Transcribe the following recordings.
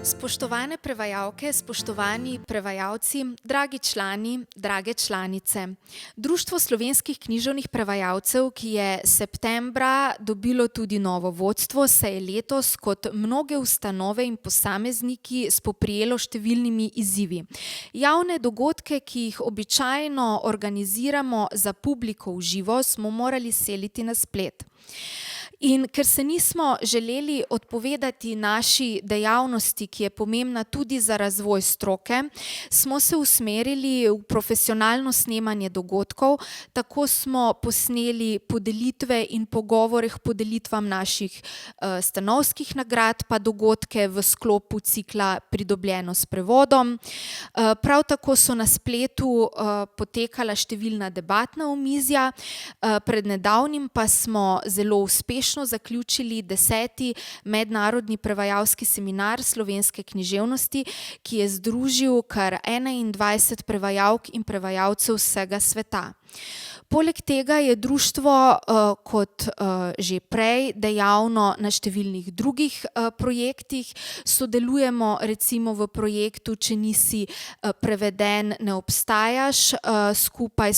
Spoštovane prevajalke, spoštovani prevajalci, dragi člani, drage članice. Društvo slovenskih književnih prevajalcev, ki je septembra dobilo tudi novo vodstvo, se je letos kot mnoge ustanove in posamezniki spoprijelo s številnimi izzivi. Javne dogodke, ki jih običajno organiziramo za publiko v živo, smo morali seliti na splet. In ker se nismo želeli odpovedati naši dejavnosti, ki je pomembna tudi za razvoj stroke, smo se usmerili v profesionalno snemanje dogodkov, tako smo posneli podelitve in pogovore k podelitvam naših stanovskih nagrad, pa dogodke v sklopu cikla Pridobljeno s prevodom. Prav tako so na spletu potekala številna debatna omizja, pred nedavnim pa smo zelo uspešno zaključili 10. mednarodni prevajalski seminar slovenske književnosti, ki je združil kar 21 prevajalk in prevajalcev vsega sveta. Poleg tega je društvo kot že prej dejavno na številnih drugih projektih. Sodelujemo recimo v projektu Če nisi preveden, ne obstajaš, skupaj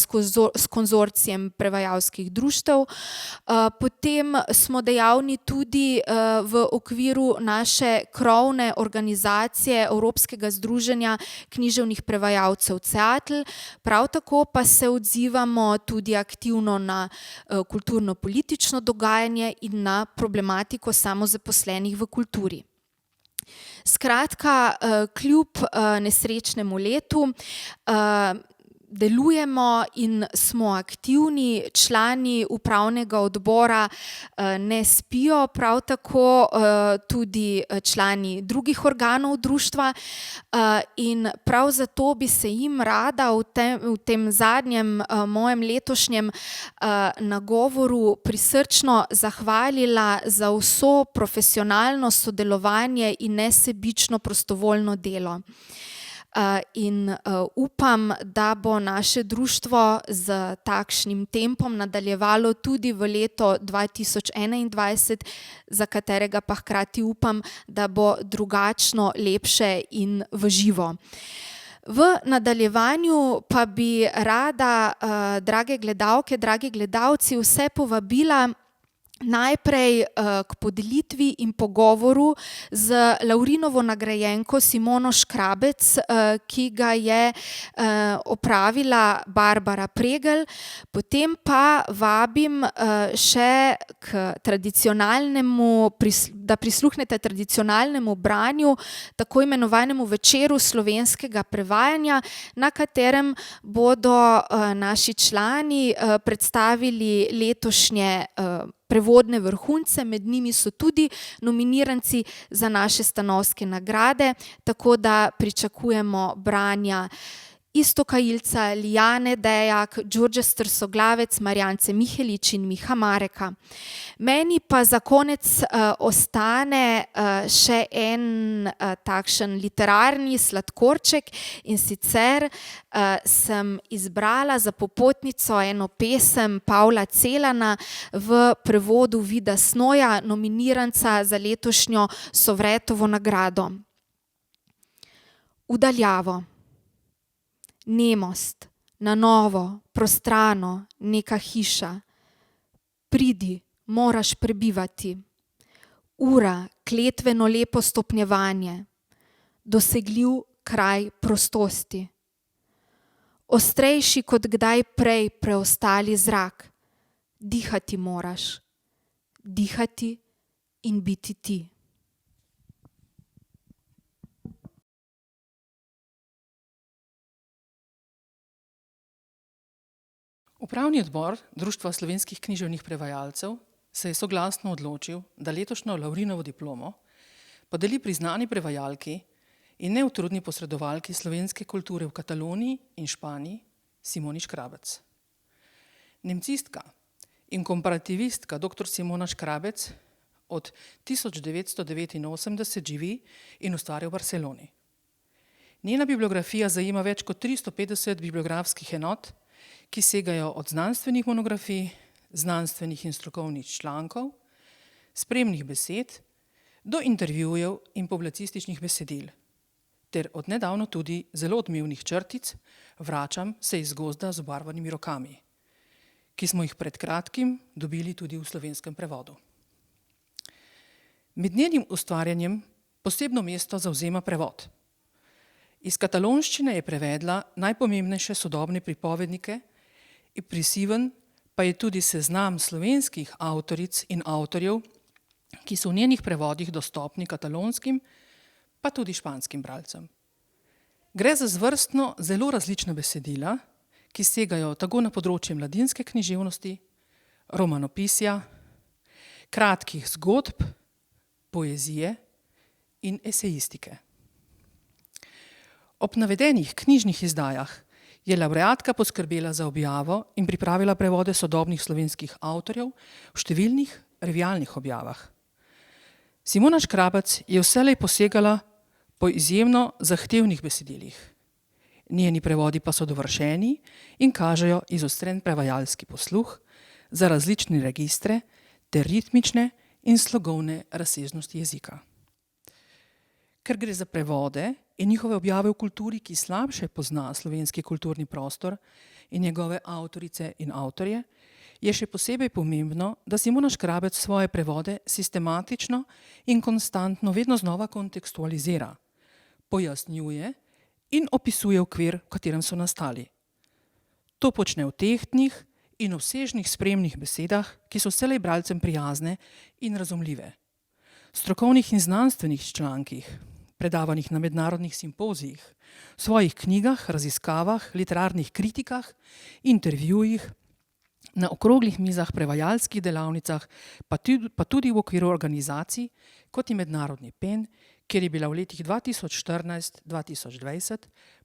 s konzorcijem prevajalskih društev. Potem smo dejavni tudi v okviru naše krovne organizacije Evropskega združenja književnih prevajalcev CEATL, prav tako pa se odzivamo tudi aktivno na kulturno-politično dogajanje in na problematiko samozaposlenih v kulturi. Skratka, kljub nesrečnemu letu delujemo in smo aktivni, člani upravnega odbora ne spijo, prav tako tudi člani drugih organov društva, in prav zato bi se jim rada v tem zadnjem mojem letošnjem nagovoru prisrčno zahvalila za vso profesionalno sodelovanje in nesebično prostovoljno delo. In upam, da bo naše društvo s takšnim tempom nadaljevalo tudi v leto 2021, za katerega pa hkrati upam, da bo drugačno, lepše in v živo. V nadaljevanju pa bi rada, drage gledalke, dragi gledalci, vse povabila najprej k podelitvi in pogovoru z Lavrinovo nagrajenko Simono Škrabec, ki ga je opravila Barbara Pregl, potem pa vabim še k tradicionalnemu, da prisluhnete tradicionalnemu branju, tako imenovanemu večeru slovenskega prevajanja, na katerem bodo naši člani predstavili letošnje prevodne vrhunce, med njimi so tudi nominiranci za naše stanovske nagrade, tako da pričakujemo branja Iztoka Ilca, Lijane Dejak, Đurđe Strsoglavec, Marjance Mihelič in Miha Mareka. Meni pa za konec ostane še en takšen literarni sladkorček, in sicer sem izbrala za popotnico eno pesem Pavla Celana v prevodu Vida Snoja, nominiranca za letošnjo Sovretovo nagrado. V daljavo. Nemost, na novo, prostrano, neka hiša. Pridi, moraš prebivati. Ura, kletveno lepo stopnjevanje. Dosegljiv kraj prostosti. Ostrejši kot kdaj prej preostali zrak. Dihati moraš. Dihati in biti ti. Upravni odbor Društva slovenskih književnih prevajalcev se je soglasno odločil, da letošnjo Lavrinovo diplomo podeli priznani prevajalki in neutrudni posredovalki slovenske kulture v Kataloniji in Španiji Simoni Škrabec. Nemcistka in komparativistka dr. Simona Škrabec od 1989 živi in ustvarja v Barceloni. Njena bibliografija zajema več kot 350 bibliografskih enot, ki segajo od znanstvenih monografij, znanstvenih in strokovnih člankov, spremnih besed, do intervjujev in publicističnih besedil, ter od nedavno tudi zelo odmevnih črtic Vračam se iz gozda z obarvanimi rokami, ki smo jih pred kratkim dobili tudi v slovenskem prevodu. Med njenim ustvarjanjem posebno mesto zavzema prevod. Iz katalonščine je prevedla najpomembnejše sodobne pripovednike, impresiven pa je tudi seznam slovenskih avtoric in avtorjev, ki so v njenih prevodih dostopni katalonskim, pa tudi španskim bralcem. Gre za zvrstno zelo različna besedila, ki segajo tako na področje mladinske književnosti, romanopisja, kratkih zgodb, poezije in esejistike. Ob navedenih knjižnih izdajah je lavreatka poskrbela za objavo in pripravila prevode sodobnih slovenskih avtorjev v številnih revijalnih objavah. Simona Škrabec je vselej posegala po izjemno zahtevnih besedilih. Njeni prevodi pa so dovršeni in kažejo izostren prevajalski posluh za različne registre ter ritmične in slogovne razsežnosti jezika. Ker gre za prevode in njihove objave v kulturi, ki slabše pozna slovenski kulturni prostor in njegove avtorice in avtorje, je še posebej pomembno, da Simona Škrabec svoje prevode sistematično in konstantno vedno znova kontekstualizira, pojasnjuje in opisuje okvir, v katerem so nastali. To počne v tehtnih in obsežnih spremnih besedah, ki so vselej bralcem prijazne in razumljive. V strokovnih in znanstvenih člankih, predavanjih na mednarodnih simpozijih, v svojih knjigah, raziskavah, literarnih kritikah, intervjujih, na okroglih mizah, prevajalskih delavnicah, pa tudi v okviru organizacij, kot je Mednarodni PEN, kjer je bila v letih 2014-2020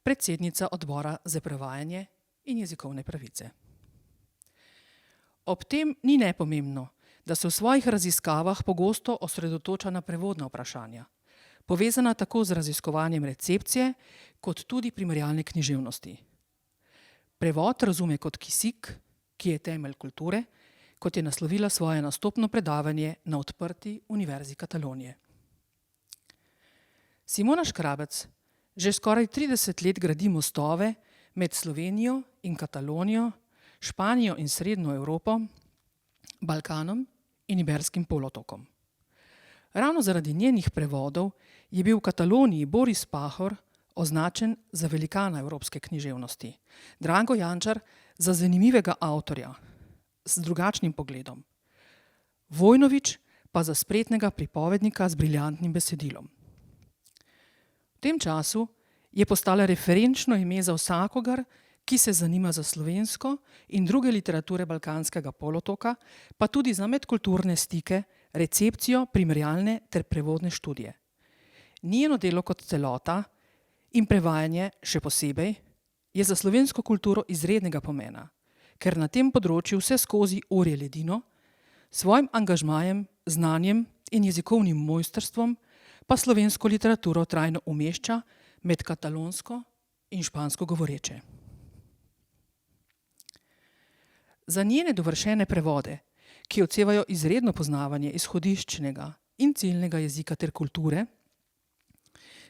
predsednica odbora za prevajanje in jezikovne pravice. Ob tem ni nepomembno, da se v svojih raziskavah pogosto osredotoča na prevodna vprašanja, povezana tako z raziskovanjem recepcije, kot tudi primerjalne književnosti. Prevod razume kot kisik, ki je temelj kulture, kot je naslovila svoje nastopno predavanje na Odprti Univerzi Katalonije. Simona Škrabec že skoraj 30 let gradi mostove med Slovenijo in Katalonijo, Španijo in Srednjo Evropo, Balkanom in Iberskim polotokom. Ravno zaradi njenih prevodov je bil v Kataloniji Boris Pahor označen za velikana evropske književnosti, Drago Jančar za zanimivega avtorja z drugačnim pogledom, Vojnović pa za spretnega pripovednika z briljantnim besedilom. V tem času je postala referenčno ime za vsakogar, ki se zanima za slovensko in druge literature Balkanskega polotoka, pa tudi za medkulturne stike, recepcijo, primerjalne ter prevodne študije. Njeno delo kot celota in prevajanje še posebej je za slovensko kulturo izrednega pomena, ker na tem področju vse skozi orje ledino, svojim angažmajem, znanjem in jezikovnim mojstrstvom pa slovensko literaturo trajno umešča med katalonsko in špansko govoreče. Za njene dovršene prevode, ki odsevajo izredno poznavanje izhodiščnega in ciljnega jezika ter kulture,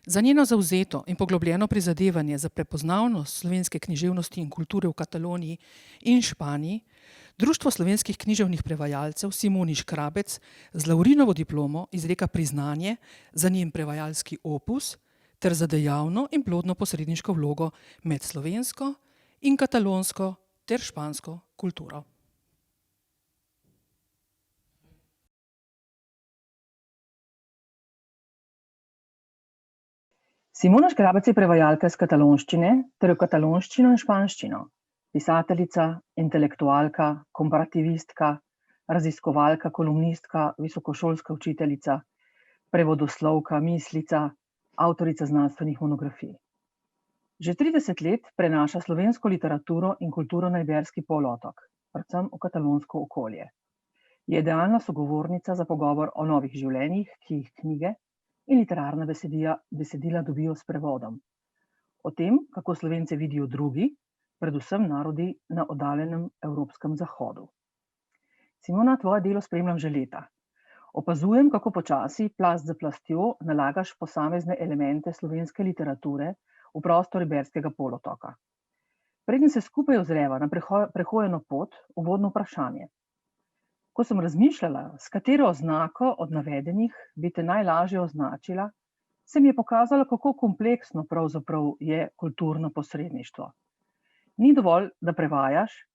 za njeno zavzeto in poglobljeno prizadevanje za prepoznavnost slovenske književnosti in kulture v Kataloniji in Španiji, Društvo slovenskih književnih prevajalcev Simoni Škrabec z Laurinovo diplomo izreka priznanje za njen prevajalski opus ter za dejavno in plodno posredniško vlogo med slovensko in katalonsko ter špansko kulturo. Simona Škrabec je prevajalka iz katalonščine ter v katalonščino in španščino, pisateljica, intelektualka, komparativistka, raziskovalka, kolumnistka, visokošolska učiteljica, prevodoslovka, mislica, avtorica znanstvenih monografij. Že 30 let prenaša slovensko literaturo in kulturo na Iberski polotok, predvsem v katalonsko okolje. Je idealna sogovornica za pogovor o novih življenjih, ki jih knjige in literarna besedila dobijo s prevodom. O tem, kako Slovence vidijo drugi, predvsem narodi na oddaljenem evropskem zahodu. Simona, tvoje delo spremljam že leta. Opazujem, kako počasi, plast za plastjo, nalagaš posamezne elemente slovenske literature v prostor Iberskega polotoka. Preden se skupaj ozreva na prehojeno pot, uvodno vprašanje. Ko sem razmišljala, s katero oznako od navedenih bi te najlažje označila, se mi je pokazalo, kako kompleksno pravzaprav je kulturno posredništvo. Ni dovolj, da prevajaš,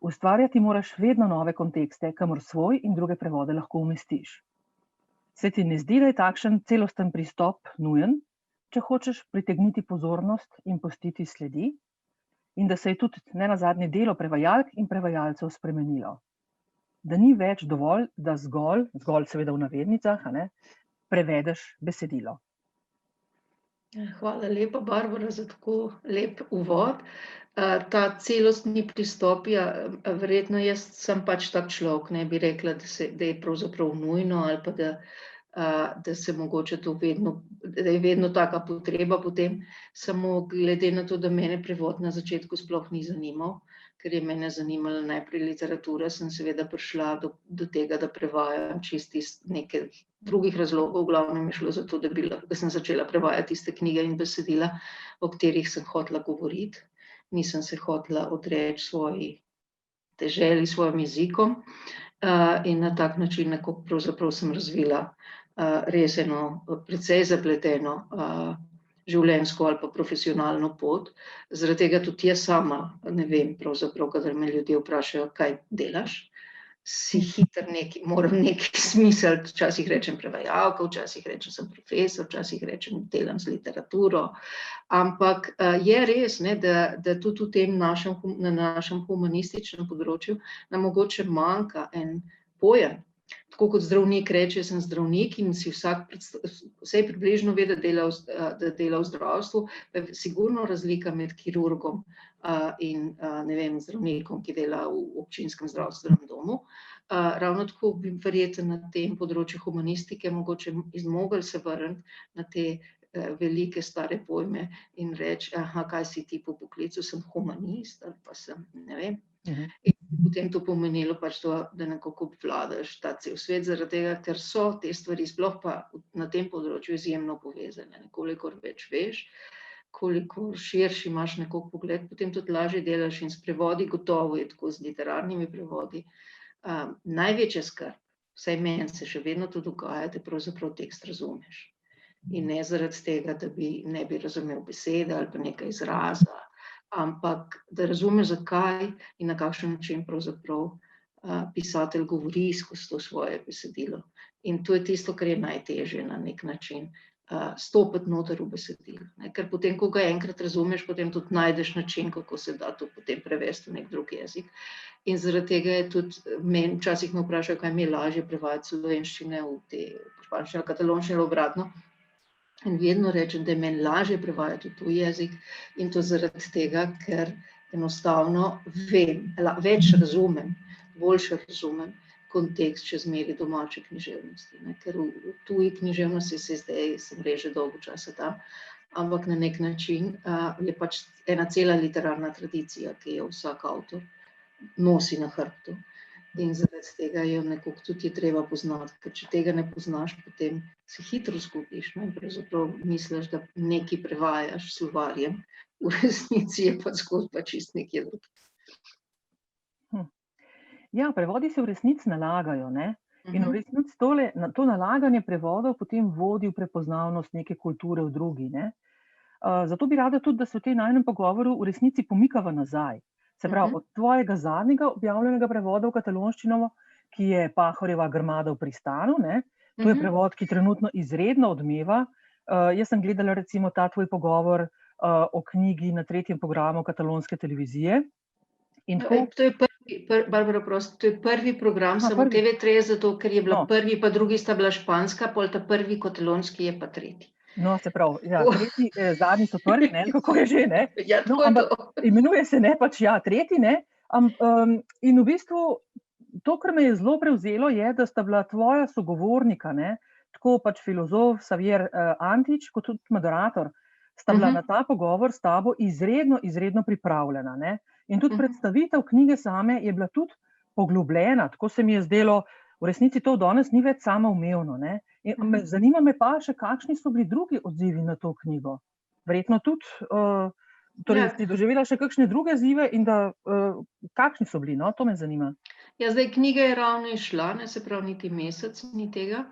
ustvarjati moraš vedno nove kontekste, kamor svoj in druge prevode lahko umestiš. Se ti ne zdi, da je takšen celosten pristop nujen, če hočeš pritegniti pozornost in pustiti sledi? In da se je tudi nenazadnje delo prevajalk in prevajalcev spremenilo. Da ni več dovolj, da zgolj seveda v navednicah, prevedeš besedilo. Hvala lepa, Barbara, za tako lep uvod. Ta celostni pristop, verjetno jaz sem pač tak človek, ne bi rekla, da je pravzaprav nujno ali pa da se mogoče to da je vedno taka potreba potem, samo glede na to, da mene prevod na začetku sploh ni zanimal, ker je mene zanimala najprej literatura, sem seveda prišla do tega, da prevajam čisto iz nekaj drugih razlogov. V glavnem je šlo za to, da sem začela prevajati tiste knjige in besedila, o katerih sem hotela govoriti. Nisem se hotela odreči svoji deželi, svojim jezikom, in na tak način nekako pravzaprav sem razvila res eno precej zapleteno življenjsko ali pa profesionalno pot. Zaradi tega tudi jaz sama ne vem, pravzaprav, kadar me ljudje vprašajo, kaj delaš, si hitro moram nekaj smisliti, včasih rečem prevajalka, včasih rečem sem profesor, včasih rečem delam z literaturo, ampak je res, da tudi na našem humanističnem področju nam mogoče manjka en pojem. Tako kot zdravnik reče, sem zdravnik in si vsaj približno ve, da dela v zdravstvu, pa je sigurno razlika med kirurgom in zdravnikom, ki dela v občinskem zdravstvenem domu. Ravno tako bi verjetno na tem področju humanistike mogoče izmogli se vrniti na te velike stare pojme in reči, kaj si ti po poklicu, sem humanist ali pa sem, ne vem. In potem to pomenilo pač to, da nekako obvladaš ta cel svet, zaradi tega, ker so te stvari sploh pa na tem področju izjemno povezane. Kolikor več veš, kolikor širši imaš nekako pogled, potem tudi lažje delaš in s prevodi gotovo je tako, z literarnimi prevodi. Največja skrb, vsaj meni se še vedno to dogaja, da pravzaprav tekst razumeš. In ne zaradi tega, da ne bi razumel besede ali pa nekaj izraza, ampak da razumeš, zakaj in na kakšen način pravzaprav pisatelj govori skozi to svoje besedilo. In to je tisto, kar je najtežje na nek način, stopiti noter v besedilo. Ker potem, ko ga enkrat razumeš, potem tudi najdeš način, kako se da to potem prevesti v nek drug jezik. In zaradi tega je tudi meni, včasih me vprašajo, kaj mi je lažje prevajati slovenščine v te španščine, katalonščine, obratno. In vedno rečem, da je meni lažje prevajati v tuj jezik in to zaradi tega, ker enostavno vem, več razumem, boljše razumem kontekst čezmeri domače književnosti. Ker v tuji književnosti sem že dolgo časa tam, ampak na nek način je pač ena cela literarna tradicija, ki jo vsak avtor nosi na hrbtu. In zaradi tega jo nekako tudi je treba poznati, ker če tega ne poznaš, potem se hitro zgubiš, in pravzaprav misliš, da nekaj prevajaš s slovarjem, v resnici je pa zgodba čisto nekje drugje. Ja, prevodi se v resnici nalagajo, ne? In v resnici to nalaganje prevodov potem vodi v prepoznavnost neke kulture v drugi, ne? Zato bi rada tudi, da se v tem najinem pogovoru v resnici pomikava nazaj. Se pravi, od tvojega zadnjega objavljenega prevoda v katalonščino, ki je Pahorjeva Grmada v pristanu, ne? To je prevod, ki trenutno izredno odmeva. Jaz sem gledala recimo ta tvoj pogovor o knjigi na 3. programu katalonske televizije. To je Barbara, prosim, to je prvi program, samo TV3 je zato, ker je bila prvi, pa drugi sta bila španska, pol ta prvi katalonski je pa tretji. No, se pravi, tretji, zadnji so prvi, ne, kako je že, ne? Ja, tako je to. Imenuje se ne pač, tretji, ne? In v bistvu to, kar me je zelo prevzelo, je, da sta bila tvoja sogovornika, ne, tako pač filozof Xavier Antič, kot tudi moderator, sta bila na ta pogovor s tabo izredno pripravljena, ne? In tudi predstavitev knjige same je bila tudi poglobljena, tako se mi je zdelo v resnici to danes ni več samoumevno, ne. In zanima me pa še, kakšni so bili drugi odzivi na to knjigo? Verjetno tudi, torej si doživela še kakšne druge izzive in kakšni so bili, no, to me zanima. Ja, zdaj knjiga je ravno izšla, ne, se pravi niti mesec ni tega.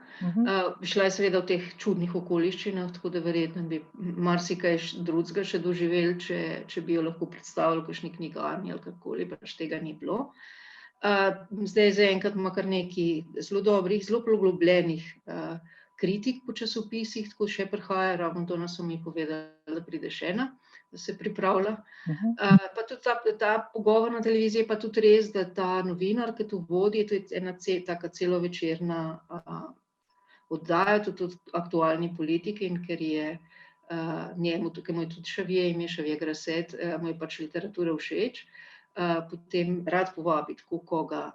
Šla je seveda v teh čudnih okoliščinah, tako da verjetno bi marsikaj drugega še doživeli, če bi jo lahko predstavili v kakšni knjigarni ali karkoli, pač tega ni bilo. Zdaj zaenkrat ima kar nekaj zelo dobrih, zelo poglobljenih kritik po časopisih, tako še prihaja, ravno to nas so mi povedali, da pride še ena, da se pripravlja. Pa tudi ta pogovor na televiziji je pa tudi res, da ta novinar, ki to vodi, to je ena taka celovečerna oddaja, tudi aktualni politiki, in ker je njemu, tukaj mu je tudi Xavier Grasset, mu je pač literatura všeč, potem rad povabi tako koga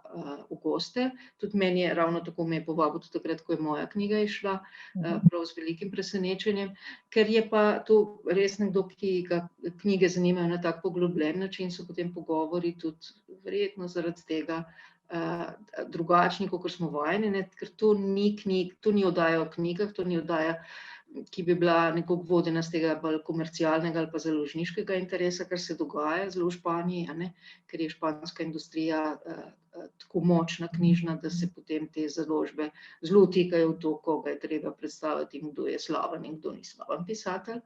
v goste. Tudi meni je ravno tako me je povabil tudi takrat, ko je moja knjiga izšla, prav z velikim presenečenjem, ker je pa to res nekdo, ki ga knjige zanimajo na tak poglobljen način, so potem pogovori tudi verjetno zaradi tega drugačni, kakor smo vajeni, ne, ker to ni oddaja o knjigah, to ni oddaja, ki bi bila nekako vodena z tega bolj komercialnega ali pa založniškega interesa, kar se dogaja zelo v Španiji, a ne, ker je španska industrija tako močna knjižna, da se potem te založbe zelo vtikajo v to, koga je treba predstaviti in kdo je slaven in kdo ni slaven pisatelj.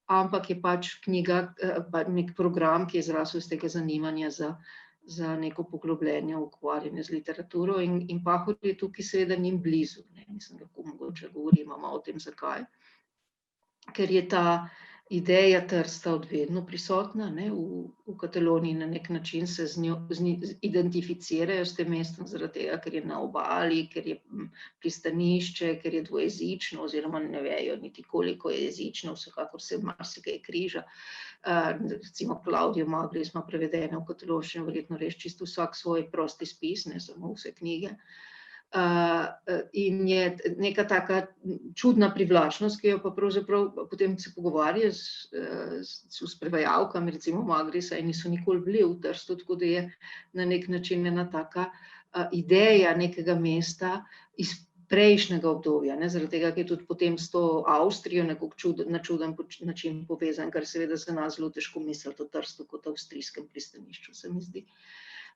Ampak je pač knjiga nek program, ki je zrasel iz tega zanimanja za neko poglobljenje, ukvarjanje z literaturo, in Pahor je tukaj seveda njim blizu, ne. Mislim, lahko mogoče govorimo malo o tem, zakaj. Ker je ta ideja Trsta od vedno prisotna, ne, v Kataloniji, na nek način se z njo identificirajo s tem mestom, zaradi tega, ker je na obali, ker je pristanišče, ker je dvojezično, oziroma ne vejo niti koliko je jezično, vsekakor se marsikaj križa. Recimo Claudio Magris ima prevedene v katalonščino, verjetno res čisto vsak svoj prosti spis, ne samo vse knjige. In je neka taka čudna privlačnost, ki jo pa pravzaprav potem se pogovarja s prevajalkami, recimo Magrisa, in niso nikoli bili v Trstu, tako da je na nek način ena taka ideja nekega mesta iz prejšnjega obdobja, ne, zaradi tega, ker je tudi potem s to Avstrijo nekako na čuden način povezan, kar seveda za nas zelo težko misliti o Trstu kot avstrijskem pristanišču, se mi zdi.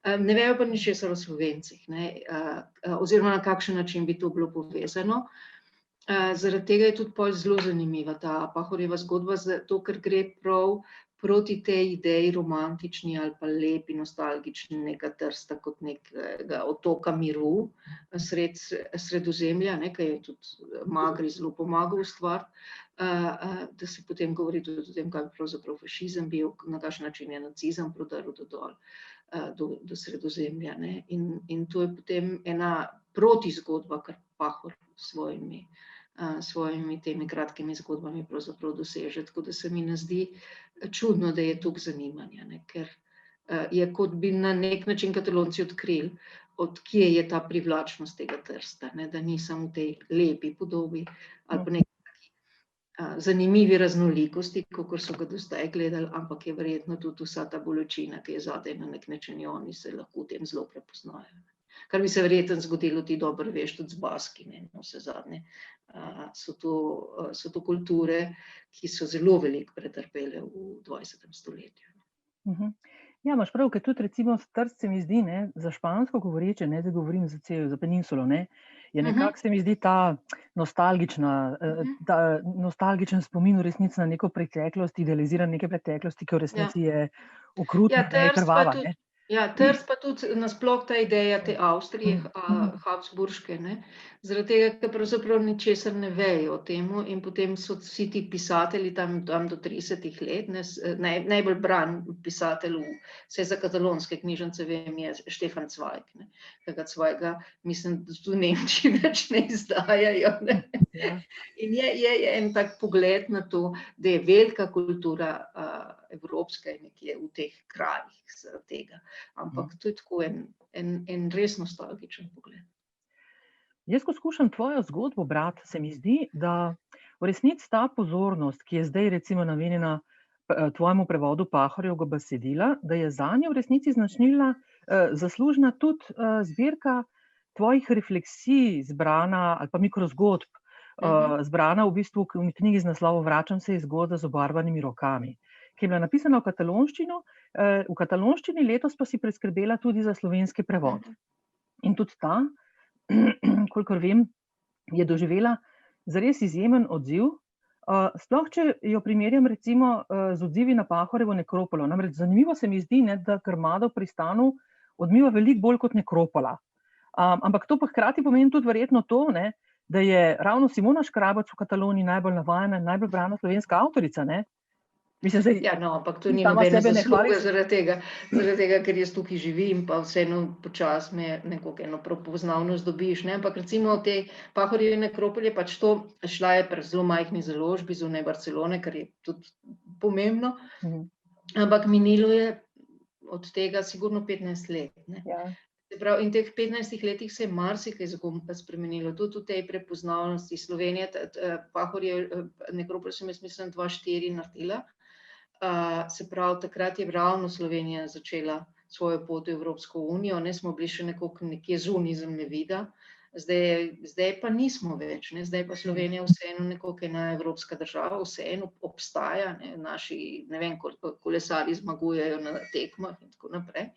Ne vejo pa ničesar o Slovencih, ne, oziroma na kakšen način bi to bilo povezano. Zaradi tega je tudi pol zelo zanimiva ta Pahorjeva zgodba, zato ker gre prav proti tej ideji romantični ali pa lepi, nostalgičnega Trsta kot nekega otoka miru sred Sredozemlja, ne, ki je tudi Magris zelo pomagal ustvariti, da se potem govori tudi o tem, kaj bi pravzaprav fašizem bil, na kakšen način je nacizem prodrl do Sredozemlja, ne. In to je potem ena protizgodba, kar Pahor s svojimi temi kratkimi zgodbami pravzaprav doseže, tako da se mi ne zdi čudno, da je toliko zanimanja, ne, ker je kot bi na nek način Katalonci odkrili, od kje je ta privlačnost tega Trsta, ne, da ni samo v tej lepi podobi ali pa neki zanimivi raznolikosti, kakor so ga do zdaj gledali, ampak je verjetno tudi vsa ta bolečina, ki je zadaj na nek način, oni se lahko v tem zelo prepoznajo. Kar bi se verjetno zgodilo, ti dobro veš, tudi z Baski, ne, navsezadnje. So to kulture, ki so zelo veliko pretrpele v 20. stoletju. Ja, imaš prav, ker tudi recimo Trst se mi zdi, ne, za špansko govoreče, ne, da govorim za peninsulo, ne, je nekako se mi zdi ta nostalgičen spomin v resnici na neko preteklost, idealiziran neke preteklosti, ki v resnici je okrutna, krvava, ne. Ja, Trst pa tudi nasploh ta ideja te Avstrije, Habsburške, ne, zaradi tega, ker pravzaprav ničesar ne vejo o tem, in potem so vsi ti pisatelji tam do 30 let, ne, najbolj bran pisatelj, vsaj za katalonske knjižnice vem, je Štefan Zweig, ne, tega Zweig'a, mislim, da tudi v Nemčiji več ne izdajajo, ne. In je en tak pogled na to, da je velika kultura evropska nekje v teh krajih zaradi tega. Ampak to je tako en res nostalgičen pogled. Jaz, ko skušam tvojo zgodbo brati, se mi zdi, da v resnici ta pozornost, ki je zdaj recimo namenjena tvojemu prevodu Pahorjevega besedila, da je zanjo v resnici zaslužna tudi zbirka tvojih refleksij zbrana ali pa mikrozgodb, zbrana v bistvu v knjigi z naslovom Vračam se iz gozda z obarvanimi rokami, ki je bila napisana v katalonščini, letos pa si priskrbela tudi za slovenski prevod. In tudi ta, kolikor vem, je doživela zares izjemen odziv, sploh če jo primerjam recimo z odzivi na Pahorjevo nekropolo. Namreč zanimivo se mi zdi, ne, da Grmada v Pristanu odmiva veliko bolj kot nekropola. Ampak to pa hkrati pomeni tudi verjetno to, ne, da je ravno Simona Škrabac v Kataloniji najbolj navajena in najbolj brana slovenska avtorica, ne? Mislim, zdaj, Ja, no, ampak to ni sama nobene sebe ne zasluge hvališ. zaradi tega, ker jaz tukaj živim, pa vseeno počasi me nekako eno prepoznavnost dobiš, ne, ampak recimo v tej Pahorjevi nekropoli je pač to, šla je pri zelo majhni založbi zunaj Barcelone, kar je tudi pomembno, ampak minilo je od tega sigurno 15 let, ne. Ja. Se pravi, in teh 15 letih se je marsikaj spremenilo, tudi v tej prepoznavnosti. Slovenija, Pahorjev nekropol sem jaz mislim 2004 naredila. Se pravi, takrat je ravno Slovenija začela svojo pot v Evropsko unijo, ne, smo bili še nekje zunaj zemljevida, zdaj pa nismo več, ne, zdaj pa Slovenija vseeno nekako ena evropska država, vseeno obstaja, ne, naši, ne vem, kolesarji zmagujejo na tekmah in tako naprej.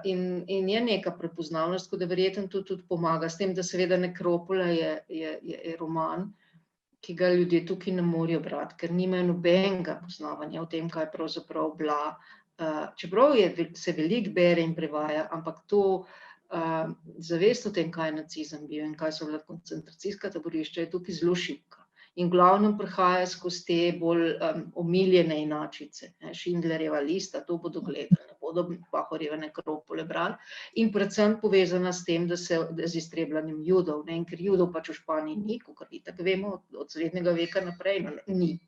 In je neka prepoznavnost, tako da verjetno to tudi pomaga, s tem, da seveda Nekropola je roman, ki ga ljudje tukaj ne morejo brati, ker nimajo nobenega poznavanja o tem, kaj je pravzaprav bila. Čeprav se veliko bere in prevaja, ampak to zavest o tem, kaj je nacizem bil in kaj so bila koncentracijska taborišča, je tukaj zelo šibka. In glavnem prihaja skozi te bolj omiljene inačice, Schindlerjeva lista, to bodo gledali, ne bodo Pahorjeve nekropole brali, in predvsem povezana s tem, da z iztrebljanjem Judov, ne, in ker Judov pač v Španiji ni, kakor itak vemo, od srednjega veka naprej, ni,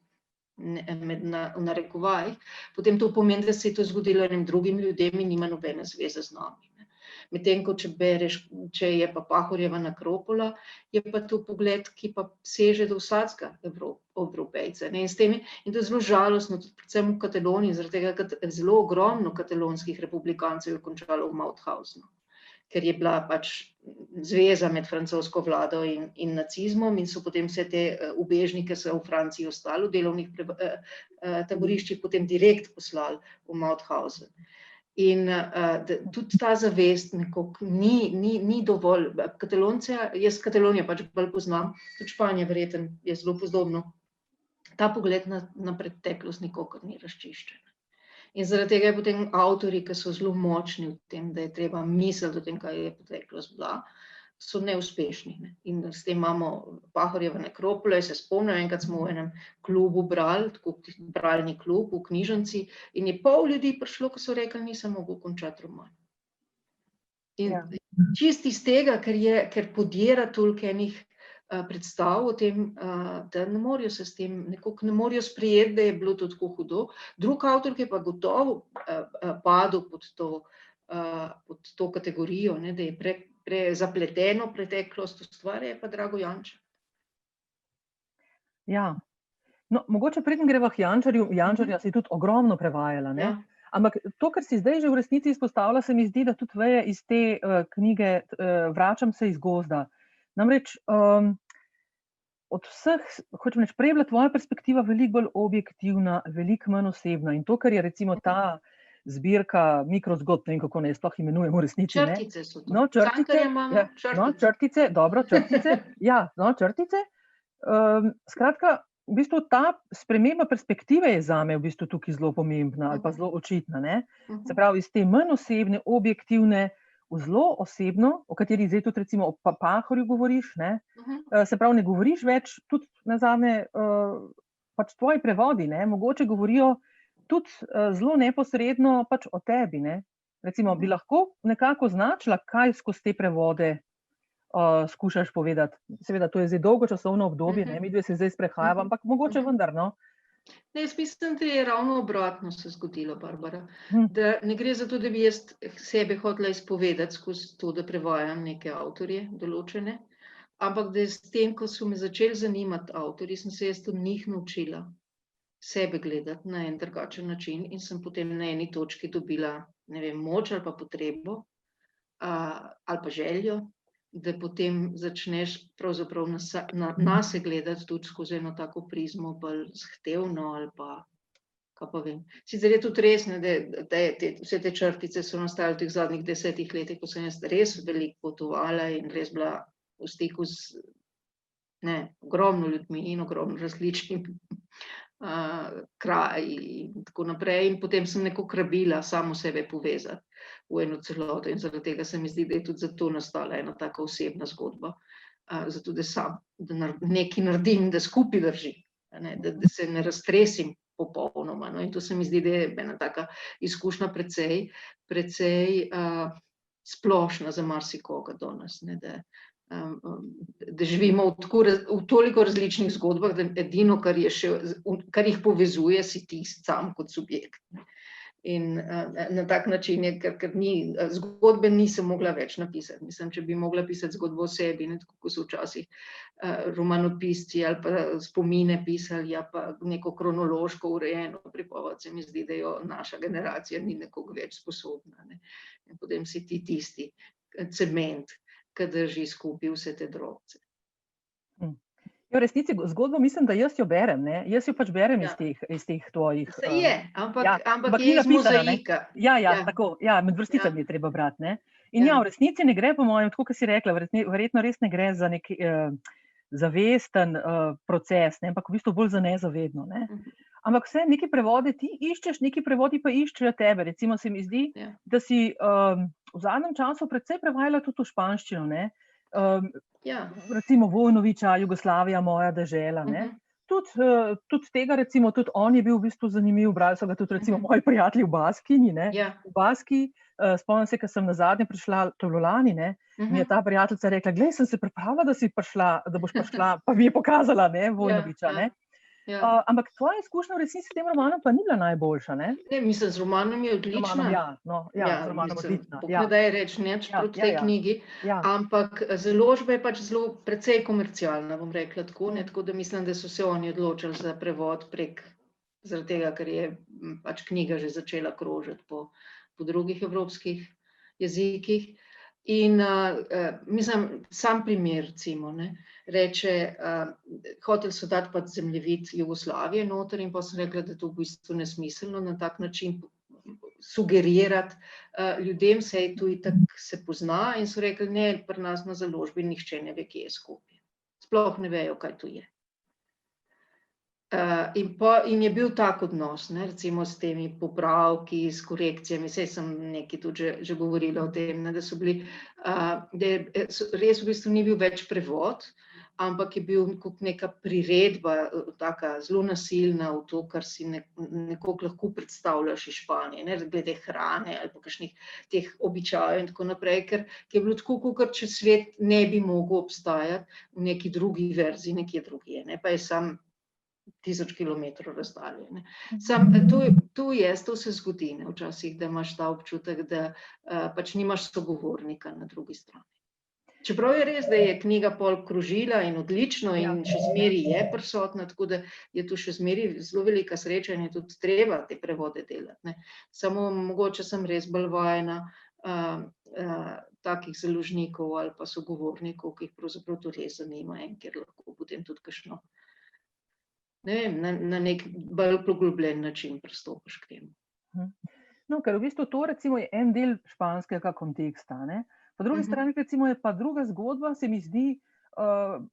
v narekovajih, potem to pomeni, da se je to zgodilo enim drugim ljudem in nima nobene zveze z nami. Medtem ko če bereš, če je pa Pahorjeva nekropola, je pa to pogled, ki pa seže do vsakega Evropejca. In to je zelo žalostno, tudi predvsem v Kataloniji, zaradi tega, ker zelo ogromno katalonskih republikancev je končalo v Mauthausenu, ker je bila pač zveza med francosko vlado in nacizmom in so potem vse te ubežnike v Franciji ostali v delovnih taboriščih, potem direkt poslali v Mauthausen. In tudi ta zavest nekako ni dovolj. Jaz Katalonijo pač bolj poznam, tudi Španija verjetno je zelo podobno. Ta pogled na preteklost nikakor ni razčiščen. In zaradi tega je potem avtorji, ki so zelo močni v tem, da je treba misliti o tem, kaj je preteklost bila, so neuspešni. Ne. In s tem imamo Pahorjevo nekropolo, jaz se spomnim, enkrat smo v enem klubu brali, tako bralni klub v knjižnici, in je pol ljudi prišlo, ko so rekli, nisem mogel končati roman. In čist iz tega, ker podira toliko enih predstav o tem, da ne morejo se s tem, nekako ne morejo sprejeti, da je bilo to tako hudo. Drug avtor, ki je pa gotovo padel pod to kategorijo, ne, da je prezapleteno preteklost ustvarja, je pa Drago Jančar. Ja, no, mogoče preden greva k Jančarja si tudi ogromno prevajala, ne? Ja. Ampak to, kar si zdaj že v resnici izpostavila, se mi zdi, da tudi veje iz te knjige Vračam se iz gozda. Namreč od vseh, hočem reči, prej je bila tvoja perspektiva veliko bolj objektivna, veliko manj osebna, in to, kar je recimo ta zbirka mikrozgodb, ne vem, kako ne sploh imenujemo v resnici, ne? Črtice so to. No, črtice, črtice, dobro, črtice, ja, no, črtice. Skratka, v bistvu ta sprememba perspektive je zame v bistvu tukaj zelo pomembna ali pa zelo očitna, ne? Se pravi, iz te manj osebne, objektivne, v zelo osebno, o kateri zdaj tudi recimo o Pahorju govoriš, ne? Se pravi, ne govoriš več, tudi nazadnje pač tvoji prevodi, ne, mogoče govorijo tudi zelo neposredno pač o tebi, ne. Recimo, bi lahko nekako označila, kaj skozi te prevode skušaš povedati. Seveda, to je zdaj dolgo časovno obdobje, ne, midve se zdaj sprehajava, ampak mogoče vendar, no. Ne, jaz mislim, da je ravno obratno se zgodilo, Barbara. Da ne gre za to, da bi jaz sebe hotela izpovedati skozi to, da prevajam neke avtorje določene, ampak da s tem, ko so me začeli zanimati avtorji, sem se jaz tudi njih naučila sebe gledati na en drugačen način in sem potem na eni točki dobila, ne vem, moč ali pa potrebo, ali pa željo, da potem začneš pravzaprav nase gledati tudi skozi eno tako prizmo bolj zahtevno ali pa, kaj pa vem. Sicer je tudi res, ne, da vse te črtice so nastale v teh zadnjih 10 letih, ko sem jaz res veliko potovala in res bila v stiku z ogromno ljudmi in ogromno različnimi kraji in tako naprej. In potem sem nekako rabila samo sebe povezati v eno celoto in zaradi tega se mi zdi, da je tudi zato nastala ena taka osebna zgodba. Zato, da nekaj naredim, da skupaj drži, da se ne raztresim popolnoma. No? In to se mi zdi, da je ena taka izkušnja precej splošna za marsikoga danes, ne? Da živimo v toliko različnih zgodbah, da edino, kar jih povezuje, si ti sam kot subjekt. In na tak način je, ker zgodbe nisem mogla več napisati. Mislim, če bi mogla pisati zgodbo o sebi, tako kot so včasih romanopisci ali pa spomine pisali, ja pa neko kronološko urejeno pripoved, se mi zdi, da jo naša generacija ni nekoga več sposobna. Ne? In potem si ti tisti cement, ki drži skupaj vse te drobce. V resnici zgodbo mislim, da jaz jo berem, ne? Jaz jo pač berem iz teh tvojih... Se je, ampak je iz mozaika. Tako, med vrsticami je treba brati, ne? In v resnici ne gre, po mojem, tako kot si rekla, verjetno res ne gre za nek zavesten proces, ne? Ampak v bistvu bolj za nezavedno, ne? Ampak vse, neki prevode ti iščeš, neki prevodi pa iščejo tebe. Recimo se mi zdi, da si v zadnjem času precej prevajala tudi v španščino, ne? Recimo Vojnovića, Jugoslavija, moja dežela, ne? Tudi tega, recimo, tudi on je bil v bistvu zanimiv, brali so ga tudi recimo moji prijatelji v Baskini, ne? V Baski, spomnim se, ko sem nazadnje prišla, to je bilo lani, ne? Mi je ta prijateljica rekla, glej, sem se pripravila, da boš prišla, pa mi je pokazala, ne, Vojnovića, ne? Ampak tvoja izkušnja v resnici s tem romanom pa ni bila najboljša, ne? Ne, mislim, z romanom je odlična. Z romanom odlična. Ne daj reči nič proti tej knjigi, ampak založba je pač zelo precej komercialna, bom rekla tako, ne, tako da mislim, da so se oni odločili za prevod zaradi tega, ker je pač knjiga že začela krožiti po drugih evropskih jezikih. In mislim, sam primer, recimo, ne, reče, hoteli so dati pač zemljevid Jugoslavije noter in pa sem rekla, da je to v bistvu nesmiselno na tak način sugerirati ljudem, saj tu itak se pozna, in so rekli, ne, pri nas na založbi nihče ne ve, kje je Skopje. Sploh ne vejo, kaj to je. In je bil tak odnos, ne, recimo s temi popravki, s korekcijami, saj sem nekaj tudi že govorila o tem, ne, da so bili, da res v bistvu ni bil več prevod, ampak je bil neka priredba, taka zelo nasilna v to, kar si nekoliko lahko predstavljaš iz Španije, ne, glede hrane ali pa kakšnih teh običajev in tako naprej, ker je bilo tako, kot če svet ne bi mogel obstajati v neki drugi verziji, nekje drugje, ne, pa je sam 1000 kilometrov razdalje. To se zgodi, ne, včasih, da imaš ta občutek, da pač nimaš sogovornika na drugi strani. Čeprav je res, da je knjiga pol krožila in odlično in še zmeri je prisotna, tako da je tu še zmeri zelo velika sreča in je tudi treba te prevode delati, ne. Samo mogoče sem res bolj vajena takih založnikov ali pa sogovornikov, ki jih pravzaprav to res zanima in kjer lahko potem tudi kakšno, ne vem, na nek bolj poglobljen način pristopiš k temu. No, ker v bistvu to recimo je en del španskega konteksta, ne? Po drugi strani recimo je pa druga zgodba, se mi zdi,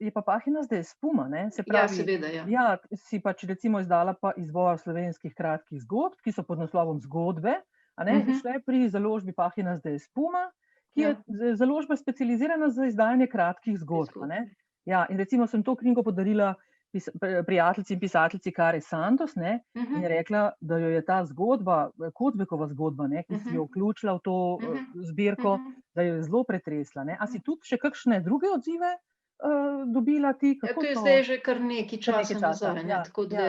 je pa Páginas de espuma, ne? Se pravi, seveda, si pač recimo izdala pa izbor slovenskih kratkih zgodb, ki so pod naslovom Zgodbe, a ne? Šlo je pri založbi Páginas de espuma, ki je založba specializirana za izdajanje kratkih zgodb, a ne? Ja, in recimo sem to knjigo podarila prijateljici in pisateljici Kare Santos, ne, in je rekla, da jo je ta zgodba, Kodvekova zgodba, ne, ki si jo vključila v to zbirko, da jo je zelo pretresla, ne. A si tudi še kakšne druge odzive dobila ti? To je zdaj že kar nekaj časa nazaj, tako da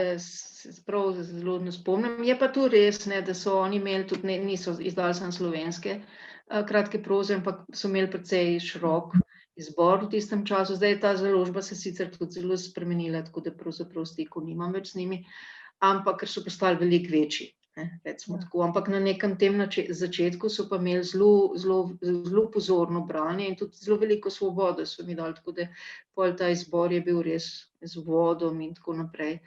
prav zelo ne spomnim. Je pa to res, ne, da so oni imeli tudi, niso izdali samo slovenske kratke proze, ampak so imeli precej širok izbor v tistem času. Zdaj je ta založba se sicer tudi zelo spremenila, tako da pravzaprav stikov nimam več z njimi, ampak ker so postali veliko večji. recimo tako. Ampak na nekem tem začetku so pa imeli zelo pozorno branje in tudi zelo veliko svobode so mi dali, tako da pol ta izbor je bil res z uvodom in tako naprej.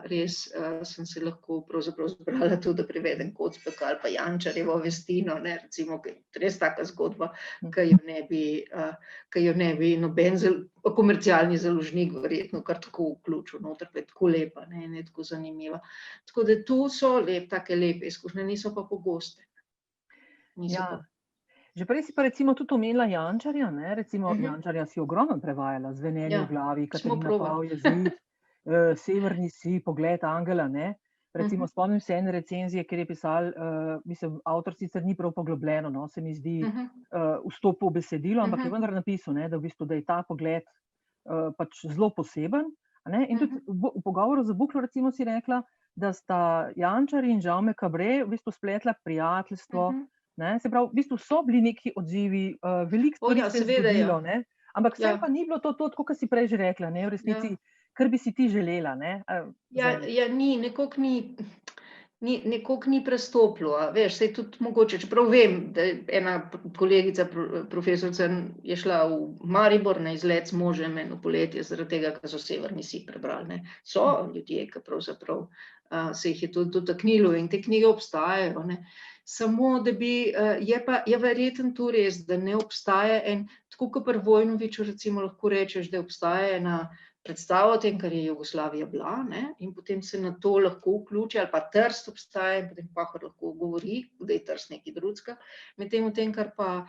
Res sem se lahko pravzaprav zbrala tudi, da prevedem Kocbeka ali pa Jančarjevo Vestino, ne, recimo, res taka zgodba, ki jo ne bi noben komercialni založnik verjetno kar tako vključil noter, pa je tako lepa, ne, in je tako zanimiva. Tako da tu so take lepe izkušnje, niso pa pogoste. Ja. Že prej si pa recimo tudi omenila Jančarja, ne? Recimo Jančarja si ogromno prevajala, Zvenenje v glavi, Katarina Pavjezid, Severni sij, Pogled angela, ne? Recimo spomnim se ene recenzije, kjer je pisal, mislim, avtor sicer ni prav poglobljeno, no, se mi zdi vstop v besedilo, ampak je vendar napisal, ne, da v bistvu, da je ta pogled pač zelo poseben, ne? In tudi v pogovoru za Buklo recimo si rekla, da sta Jančar in Jaume Cabré v bistvu spletla prijateljstvo, ne? Se pravi, v bistvu so bili neki odzivi, veliko stvari se je zgodilo, ne? Ampak vse pa ni bilo to, tako kot si prej že rekla, ne, v resnici, kar bi si ti želela, ne? Ni, nekoliko ni prestopilo, veš, saj tudi mogoče, čeprav vem, da ena kolegica, profesorica je šla v Maribor na izlet z možem eno poletje, zaradi tega, ker so Severni sij prebrali, ne. So ljudje, ki pravzaprav se jih je to dotaknilo in te knjige obstajajo, ne. Samo, da bi, je verjetno to res, da ne obstaja tako kot pri Vojnoviću recimo lahko rečeš, da obstaja ena predstava o tem, kar je Jugoslavija bila, ne, in potem se na to lahko vključi, ali pa Trst obstaja in potem Pahor lahko govori, da je Trst nekaj drugega, medtem v tem, kar pa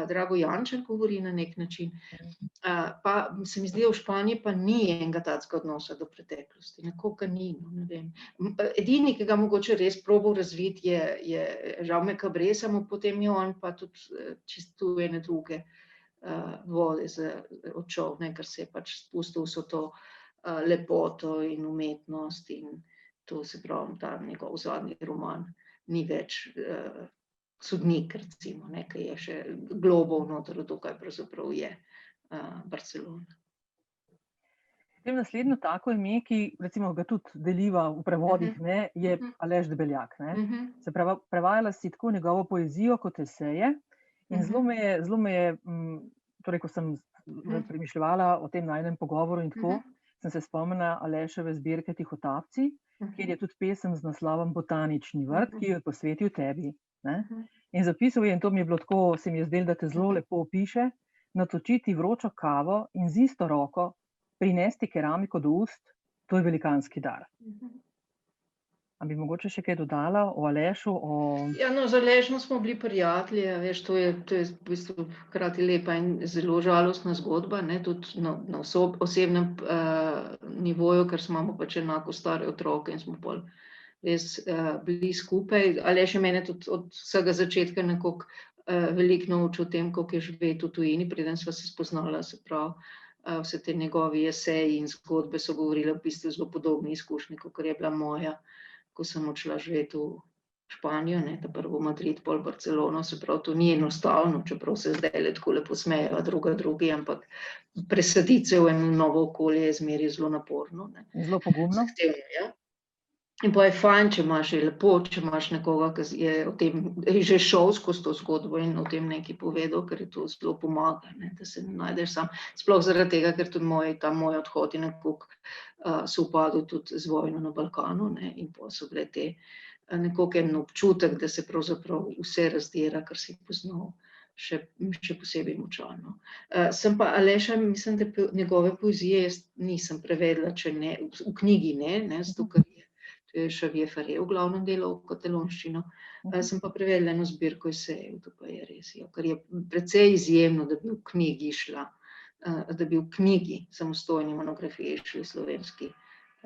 Drago Jančar govori na nek način, pa se mi zdi, v Španiji pa ni enega takega odnosa do preteklosti, nekoga ni, ne vem. Edini, ki ga mogoče res probal razviti, je Jaume Cabré, samo potem je on pa tudi čisto ene druge vode odšel, ker se je pač spustil vso to lepoto in umetnost in to, se pravi, ta njegov zadnji roman ni več Sodnik, recimo, ki je še global noter v to, kaj pravzaprav je Barcelona. Potem naslednjo tako ime, ki recimo ga tudi deliva v prevodih, ne, je Aleš Debeljak, ne. Se pravi, prevajala si tako njegovo poezijo kot eseje in zelo me je, torej, ko sem premišljevala o tem najinem pogovoru in tako, sem se spomnila Aleševe zbirke Tihotapci, kjer je tudi pesem z naslovom Botanični vrt, ki jo je posvetil tebi, ne. In zapisal je, in to mi je bilo tako, se mi je zdelo, da te zelo lepo opiše, natočiti vročo kavo in z isto roko prinesti keramiko do ust, to je velikanski dar. A bi mogoče še kaj dodala o Alešu? Ja, no, z Alešem smo bili prijatelji, veš, to je v bistvu hkrati lepa in zelo žalostna zgodba, ne, tudi na osebnem nivoju, ker imamo pač enako stare otroke in smo pol res bili skupaj. Aleš je mene tudi od vsega začetka nekako veliko naučil o tem, kako je živeti v tujini, preden sva se spoznala, se pravi, vse te njegovi eseji in zgodbe so govorile v bistvu zelo podobni izkušnji, kakor je bila moja, ko sem odšla živeti v Španijo, ne, ta prvo Madrid, pol Barcelono, se pravi, to ni enostavno, čeprav se zdaj tako lepo smejejo drugi, ampak presaditi se v eno novo okolje je zmeraj zelo naporno, ne. Zelo pogumno. Ja. In pa je fajn, če imaš, je lepo, če imaš nekoga, ki je o tem že šel skozi to zgodbo in o tem nekaj povedal, ker je to zelo pomaga, ne, da se ne najdeš sam. Sploh zaradi tega, ker tudi moj odhod je nekako sovpadel tudi z vojno na Balkanu, ne, in pa so bile te nekako en občutek, da se pravzaprav vse razdira, kar si poznal, še posebej močano. Sem pa Aleša, mislim, da njegove poezije jaz nisem prevedla, če ne, v knjigi ne, zato ker je Xavier Faré v glavnem delal v katalonščino, sem pa prevedla eno zbirko esejev, to pa je res, ker je precej izjemno, da bi v knjigi šla, da bi v knjigi samostojni monografiji šli slovenski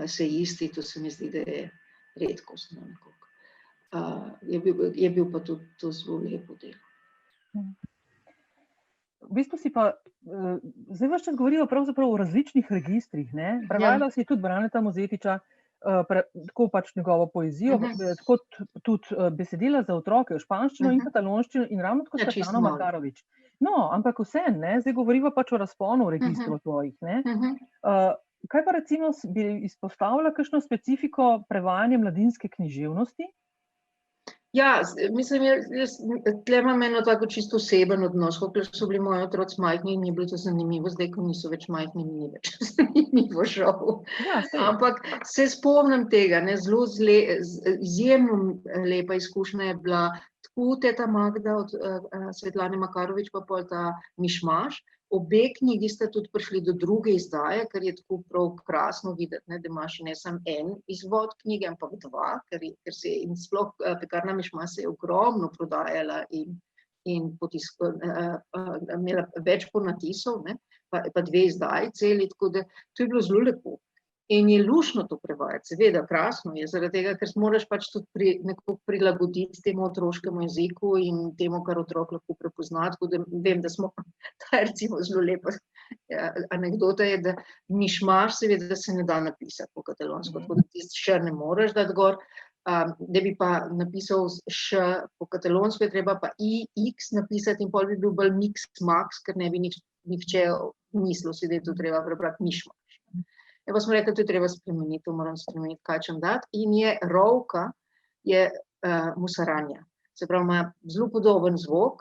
esejisti, to se mi zdi, da je redkostno nekako. Je bil pa tudi to zelo lepo delo. V bistvu si pa, zdaj ves čas govorijo pravzaprav o različnih registrih, ne? Prevajala si tudi Braneta Mozetiča, tako pač njegovo poezijo, tako tudi besedila za otroke v španščino in katalonščino in ravno tako Tatjano Makarovič. No, ampak vseeno, ne, zdaj govoriva pač o razponu registrov tvojih, ne. Kaj pa recimo bi izpostavila kakšno specifiko prevajanja mladinske književnosti Ja, mislim, jaz tle imam eno tako čisto oseben odnos, ko so bili moji otroci majhni in je bilo to zanimivo, zdaj, ko niso več majhni, mi ni več zanimivo šel. Ja, sej. Ampak se spomnim tega, ne, izjemno lepa izkušnja je bila tako teta Magda od Svetlane Makarovič, pa pol ta Mišmaš. Obe knjigi sta tudi prišli do druge izdaje, kar je tako prav krasno videti, ne, da imaš ne samo en izvod knjige, ampak dva, ker se je in sploh Pekarna Mišmaš se je ogromno prodajala in imela več ponatisov, ne, pa dve izdaji celi, tako da to je bilo zelo lepo. In je luštno to prevajati, seveda, krasno je, zaradi tega, ker moraš pač tudi nekako prilagoditi temu otroškemu jeziku in temu, kar otrok lahko prepozna, tako da vem, da smo, ta je recimo zelo lepa anekdota je, da Mišmaš seveda se ne da napisati po katalonsko, tako da tisti š ne moreš dati gor, da bi pa napisal š po katalonsko, je treba pa i, x napisati in pol bi bil bolj mix, max, ker ne bi nihče mislil si, da je to treba prebrati Mišmaš. Ja, pa smo rekli, da je treba spremeniti, to moram spremeniti, kaj čem dati. In je rovka, je musaranja. Se pravi, ima zelo podoben zvok,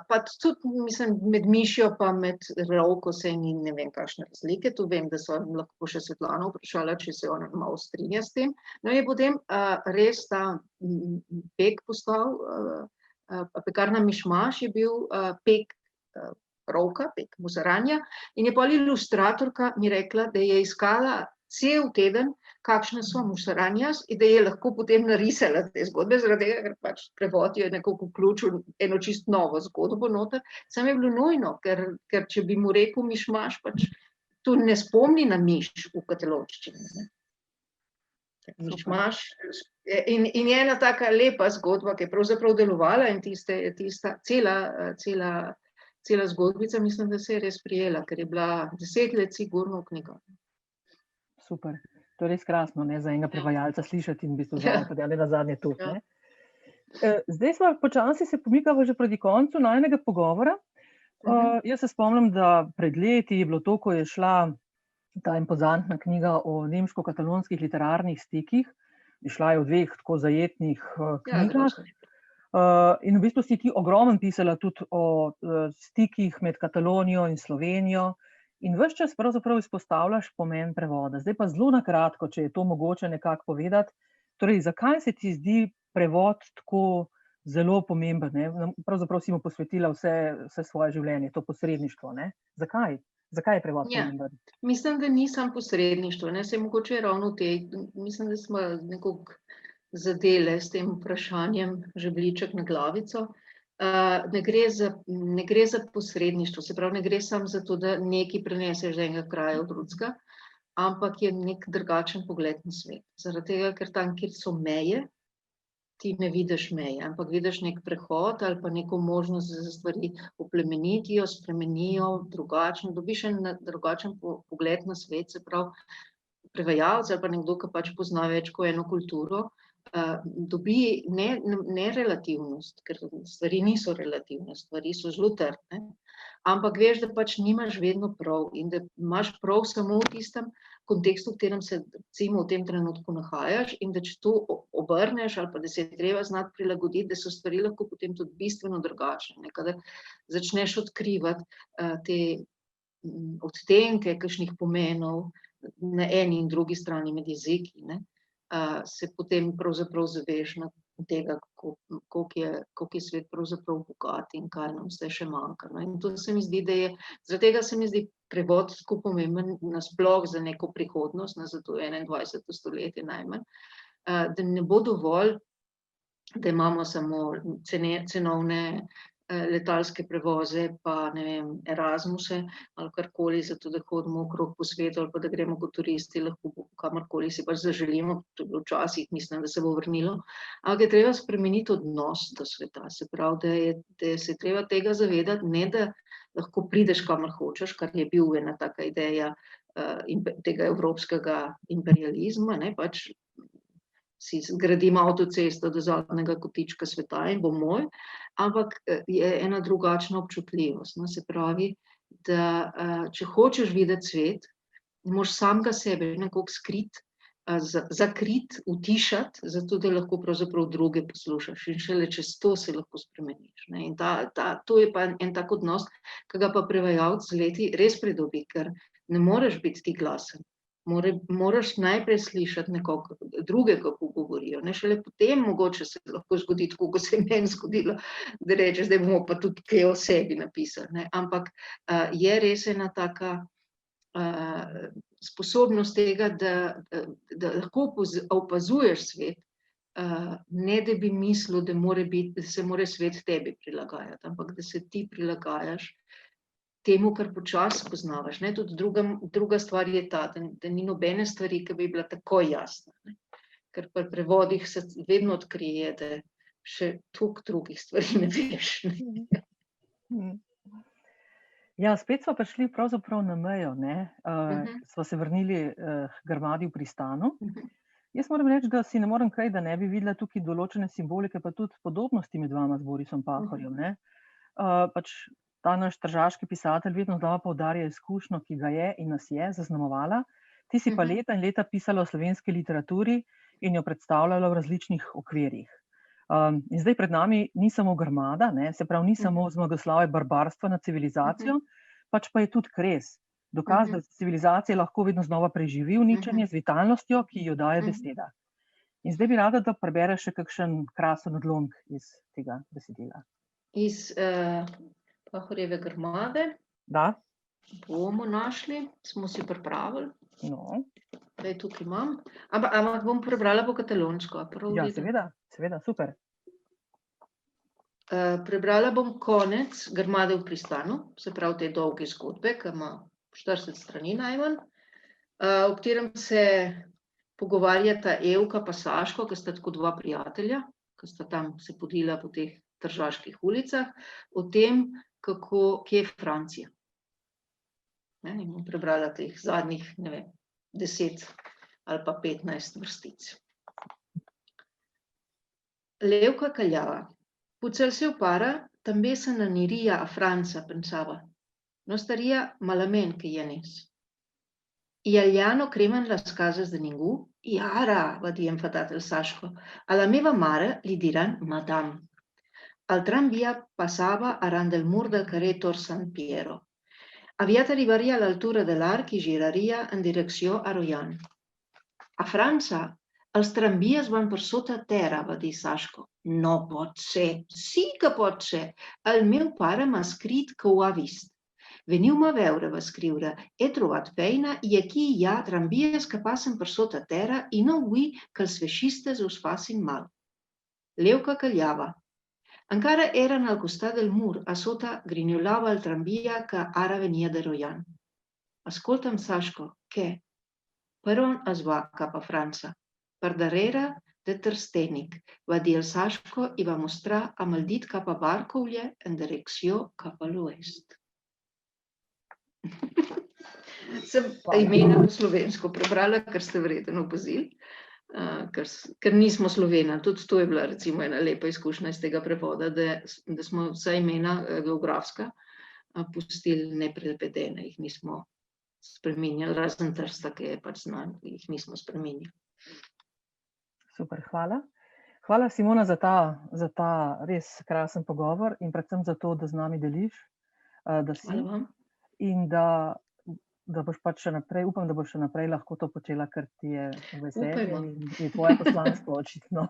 pa tudi, mislim, med mišjo pa med rovko se ni ne vem kakšne razlike, tu vem, da so lahko še Svetlano vprašala, če se ona malo strinja s tem. No, je potem res ta pek postal, Pekarna Mišmaš je bil pek rovka, pek musaranja, in je pol ilustratorka mi rekla, da je iskala cel teden, kakšne so musaranjas in da je lahko potem narisala te zgodbe, zaradi tega, ker pač prevod je nekako vključil eno čisto novo zgodbo noter. Samo je bilo nujno, ker če bi mu rekel Mišmaš, pač tu ne spomni na miš v katalonščini. Mišmaš in je ena taka lepa zgodba, ki je pravzaprav delovala in tista cela zgodbica, mislim, da se je res prijela, ker je bila 10 let sigurno v knjigo. Super. To je res krasno, ne, za enega prevajalca slišati in v bistvu zadnje na zadnje tudi, ne. Zdaj smo počasi se pomikava že proti koncu najinega pogovora. Jaz se spomnim, da pred leti je bilo to, ko je šla ta impozantna knjiga o nemško-katalonskih literarnih stikih, šla je v dveh tako zajetnih knjigah. In v bistvu si ti ogromno pisala tudi o stikih med Katalonijo in Slovenijo in ves čas pravzaprav izpostavljaš pomen prevoda. Zdaj pa zelo na kratko, če je to mogoče nekako povedati, torej zakaj se ti zdi prevod tako zelo pomemben, ne? Pravzaprav si mu posvetila vse svoje življenje, to posredništvo, ne? Zakaj? Zakaj je prevod pomemben? Mislim, da ni samo posredništvo, ne, se mogoče ravno mislim, da smo nekako zadele s tem vprašanjem žebljiček na glavico. Ne gre za posredništvo, se pravi, ne gre samo za to, da nekaj preneseš z enega kraja v drugega, ampak je nek drugačen pogled na svet. Zaradi tega, ker tam, kjer so meje, ti ne vidiš meje, ampak vidiš nek prehod ali pa neko možnost, da se stvari oplemenitijo, spremenijo, drugačno, dobiš en drugačen pogled na svet, se pravi, prevajalec ali pa nekdo, ki pač pozna več kot eno kulturo, dobi ne relativnost, ker stvari niso relativne, stvari so zelo trdne, ampak veš, da pač nimaš vedno prav in da imaš prav samo v tistem kontekstu, v katerem se recimo v tem trenutku nahajaš in da če to obrneš ali pa da se je treba znati prilagoditi, da so stvari lahko potem tudi bistveno drugačne, kadar začneš odkrivati te odtenke kakšnih pomenov na eni in drugi strani med jeziki, ne, se potem pravzaprav zaveš na tega, koliko je svet pravzaprav bogat in kaj nam vse še manjka. In to se mi zdi, da je, zaradi tega se mi zdi prevod tako pomemben nasploh za neko prihodnost, za to 21. stoletje najmanj, da ne bo dovolj, da imamo samo cenovne letalske prevoze, pa ne vem, Erasmuse ali karkoli, zato da hodimo okrog po svetu ali pa da gremo kot turisti lahko kamorkoli si pač zaželimo, to je bilo včasih, mislim, da se bo vrnilo, ampak je treba spremeniti odnos do sveta, se pravi, da se treba tega zavedati, ne da lahko prideš kamor hočeš, kar je bil ena taka ideja tega evropskega imperializma, ne, pač si zgradim avtocesto do zadnjega kotička sveta in bo moj, ampak je ena drugačna občutljivost, no, se pravi, da če hočeš videti svet, moraš samega sebe nekako skriti zakriti, utišati, zato da lahko pravzaprav druge poslušaš. In šele čez to se lahko spremeniš. Ne? In to je pa en tak odnos, ki ga pa prevajalec z leti res pridobi, ker ne moreš biti ti glasen. Moraš najprej slišati nekoga druge, kako govorijo. Ne? Šele potem mogoče se lahko zgodi, tako kot se je meni zgodilo, da rečeš, da bomo pa tudi kaj o sebi napisali. Ne? Ampak je res ena taka sposobnost tega, da lahko opazuješ svet, ne da bi mislil, da se mora svet tebi prilagajati, ampak da se ti prilagajaš temu, kar počasi spoznavaš. Ne? Tudi druga stvar je ta, da ni nobene stvari, ki bi bila tako jasna. Ne? Ker pri prevodih se vedno odkrije, da še toliko drugih stvari ne veš. Ne? Ja, spet smo prišli pravzaprav na mejo, ne? Smo se vrnili k Grmadi v Pristanu. Jaz moram reči, da si ne morem kaj, da ne bi videla tukaj določene simbolike, pa tudi podobnosti med vama z Borisom Pahorjem. Ne? Pač ta naš tržaški pisatelj vedno znova poudarja izkušnjo, ki ga je in nas je zaznamovala. Ti si pa leta in leta pisala o slovenski literaturi in jo predstavljala v različnih okvirih. In zdaj pred nami ni samo Grmada, ne? Se pravi, ni samo zmagoslavje barbarstva nad civilizacijo, pač pa je tudi Kres. Dokaz, da civilizacija lahko vedno znova preživi uničenje z vitalnostjo, ki jo daje beseda. In zdaj bi rada, da prebereš še kakšen krasen odlomek iz tega besedila. Iz Pahorjeve Grmade. Da. Bomo našli, smo si pripravili. No. Zdaj tukaj imam. Ampak bom prebrala po katalonsko. Ja, seveda, super. Prebrala bom konec Grmade v Pristanu, se pravi te dolge zgodbe, ki ima 40 strani najmanj, v katerem se pogovarjata Evka pa Saško, ki sta tako dva prijatelja, ki sta tam se podila po teh tržaških ulicah, o tem, kje je Francija. In bom prebrala teh zadnjih, 10 ali pa 15 vrstic. Leuca callava. Potser el seu pare també se n'aniria a França, pensava. No estaria malament que hi anés. I allà no cremen les cases de ningú? I ara, va dir enfadat el Saško, a la meva mare li diran madame. El tramvia passava arran del mur del carrer Tor Sant Piero. Aviat arribaria a l'altura de l'arc i giraria en direcció a Royan. A França, els tramvies van per sota terra, va dir Saško. No pot ser, sí que pot ser. El meu pare m'ha escrit que ho ha vist. Veniu-me a veure, va escriure. He trobat feina i aquí hi ha tramvies que passen per sota terra i no vull que els feixistes us facin mal. Leuca callava. Encara eren al costat del mur, a sota grinyolava el tramvia que ara venia de Royan. Escolta'm, Saško, què? Per on es va cap a França? Per darrere de Trstènic, va dir el Saško i va mostrar amb el dit cap a Barkovlje en direcció cap a l'oest. Sem imena po slovensko prebrala, ker ste verjetno opazili. Ker nismo Slovena, tudi to je bila recimo ena lepa izkušnja iz tega prevoda, da smo vsa imena geografska pustili neprevedene, jih nismo spreminjali, razen Trsta, ki je pač znan, jih nismo spreminjali. Super, hvala. Hvala, Simona, za ta res krasen pogovor in predvsem za to, da z nami deliš, da si. Hvala vam. In da boš pač še naprej, upam, da boš še naprej lahko to počela, ker ti je veselje in je tvoje poslanstvo očitno.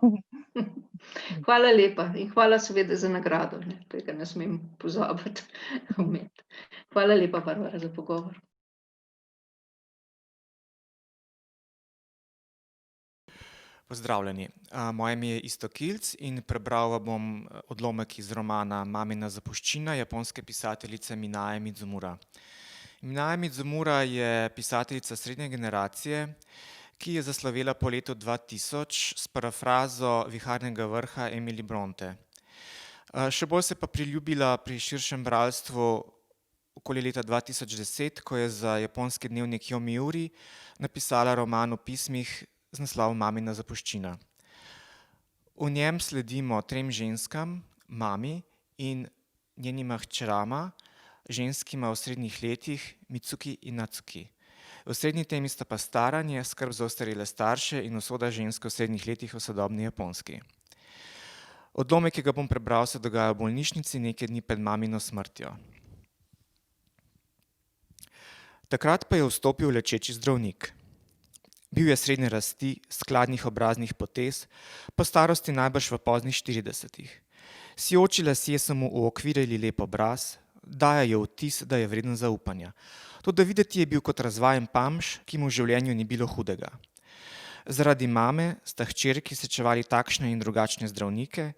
Hvala lepa in hvala seveda za nagrado, tega ne smem pozabiti. Hvala lepa, Barbara, za pogovor. Pozdravljeni, moje ime je Iztok Kilc in prebral bom odlomek iz romana Mamina zapuščina japonske pisateljice Minae Mizumura. Minae Mizumura je pisateljica srednje generacije, ki je zaslovela po letu 2000 s parafrazo Viharnega vrha Emily Bronte. Še bolj se pa priljubila pri širšem bralstvu okoli leta 2010, ko je za japonski dnevnik Yomiuri napisala roman o pismih z naslovom Mamina zapuščina. V njem sledimo 3 ženskam, mami in njenima hčerama, ženskima v srednjih letih, Mitsuki in Natsuki. Osrednji temi sta pa staranje, skrb za ostarele starše in usoda ženske v srednjih letih v sodobni Japonski. Odlomek, ki ga bom prebral, se dogaja v bolnišnici nekaj dni pred mamino smrtjo. Takrat pa je vstopil lečeči zdravnik. Bil je srednje rasti, skladnih obraznih potez, po starosti najbrž v poznih 40-ih. Sijoči lasje so mu uokvirili lep obraz, dajajo vtis, da je vreden zaupanja. Toda videti je bil kot razvajen pamš, ki mu v življenju ni bilo hudega. Zaradi mame sta hčerki srečevali takšne in drugačne zdravnike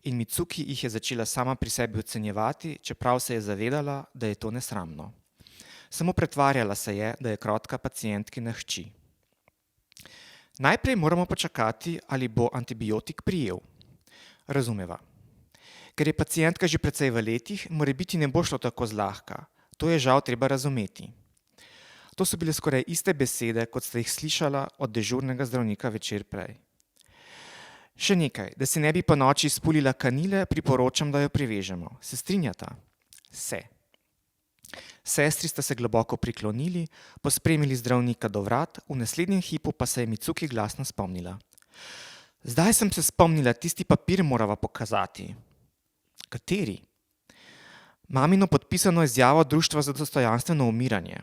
in Mitsuki jih je začela sama pri sebi ocenjevati, čeprav se je zavedala, da je to nesramno. Samo pretvarjala se je, da je krotka pacientkina hči. Najprej moramo počakati, ali bo antibiotik prijel. Razumeva. Ker je pacientka že precej v letih, morebiti ne bo šlo tako zlahka. To je žal treba razumeti. To so bile skoraj iste besede, kot sta jih slišala od dežurnega zdravnika večer prej. Še nekaj, da si ne bi po noči spulila kanile, priporočam, da jo privežemo. Se strinjata? Se. Sestri sta se globoko priklonili, pospremili zdravnika do vrat, v naslednjem hipu pa se je Mitsuki glasno spomnila. Zdaj sem se spomnila, tisti papir morava pokazati. Kateri? Mamino podpisano izjavo Društva za dostojanstveno umiranje.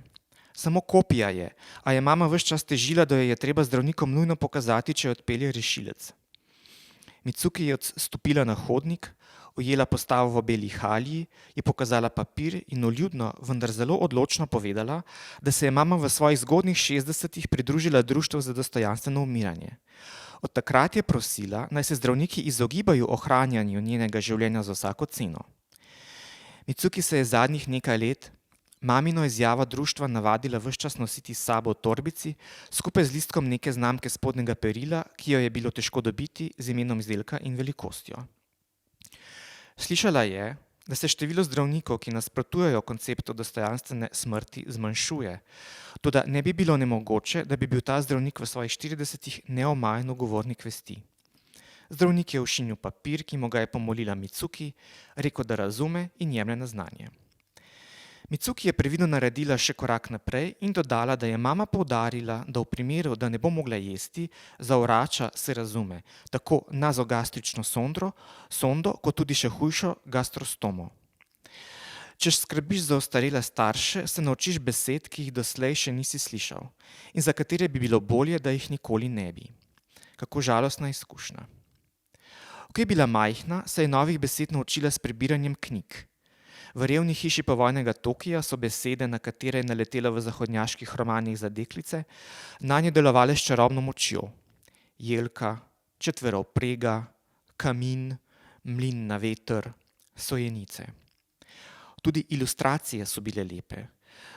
Samo kopija je, a je mama ves čas težila, da jo je treba zdravnikom nujno pokazati, če jo odpelje rešilec. Mitsuki je odstopila na hodnik, ujela postavo v beli halji, je pokazala papir in vljudno, vendar zelo odločno povedala, da se je mama v svojih zgodnjih 60-ih pridružila Društvu za dostojanstveno umiranje. Od takrat je prosila, naj se zdravniki izogibajo ohranjanju njenega življenja za vsako ceno. Mitsuki se je zadnjih nekaj let mamino izjavo društva navadila ves čas nositi s sabo v torbici, skupaj z listkom neke znamke spodnjega perila, ki jo je bilo težko dobiti z imenom izdelka in velikostjo. Slišala je, da se število zdravnikov, ki nasprotujejo konceptu dostojanstvene smrti, zmanjšuje, toda ne bi bilo nemogoče, da bi bil ta zdravnik v svojih 40-ih neomajen govornik vesti. Zdravnik je ošinil papir, ki mu ga je pomolila Mitsuki, rekel, da razume in jemlje na znanje. Mitsuki je previdno naredila še korak naprej in dodala, da je mama poudarila, da v primeru, da ne bo mogla jesti, zavrača, se razume, tako nazogastrično sondo, kot tudi še hujšo gastrostomo. Če skrbiš za ostarele starše, se naučiš besed, ki jih doslej še nisi slišal in za katere bi bilo bolje, da jih nikoli ne bi. Kako žalostna izkušnja. Ko je bila majhna, se je novih besed naučila s prebiranjem knjig. V revni hiši povojnega Tokija so besede, na katere je naletela v zahodnjaških romanih za deklice, nanje delovale s čarobno močjo. Jelka, četveroprega, kamin, mlin na veter, sojenice. Tudi ilustracije so bile lepe.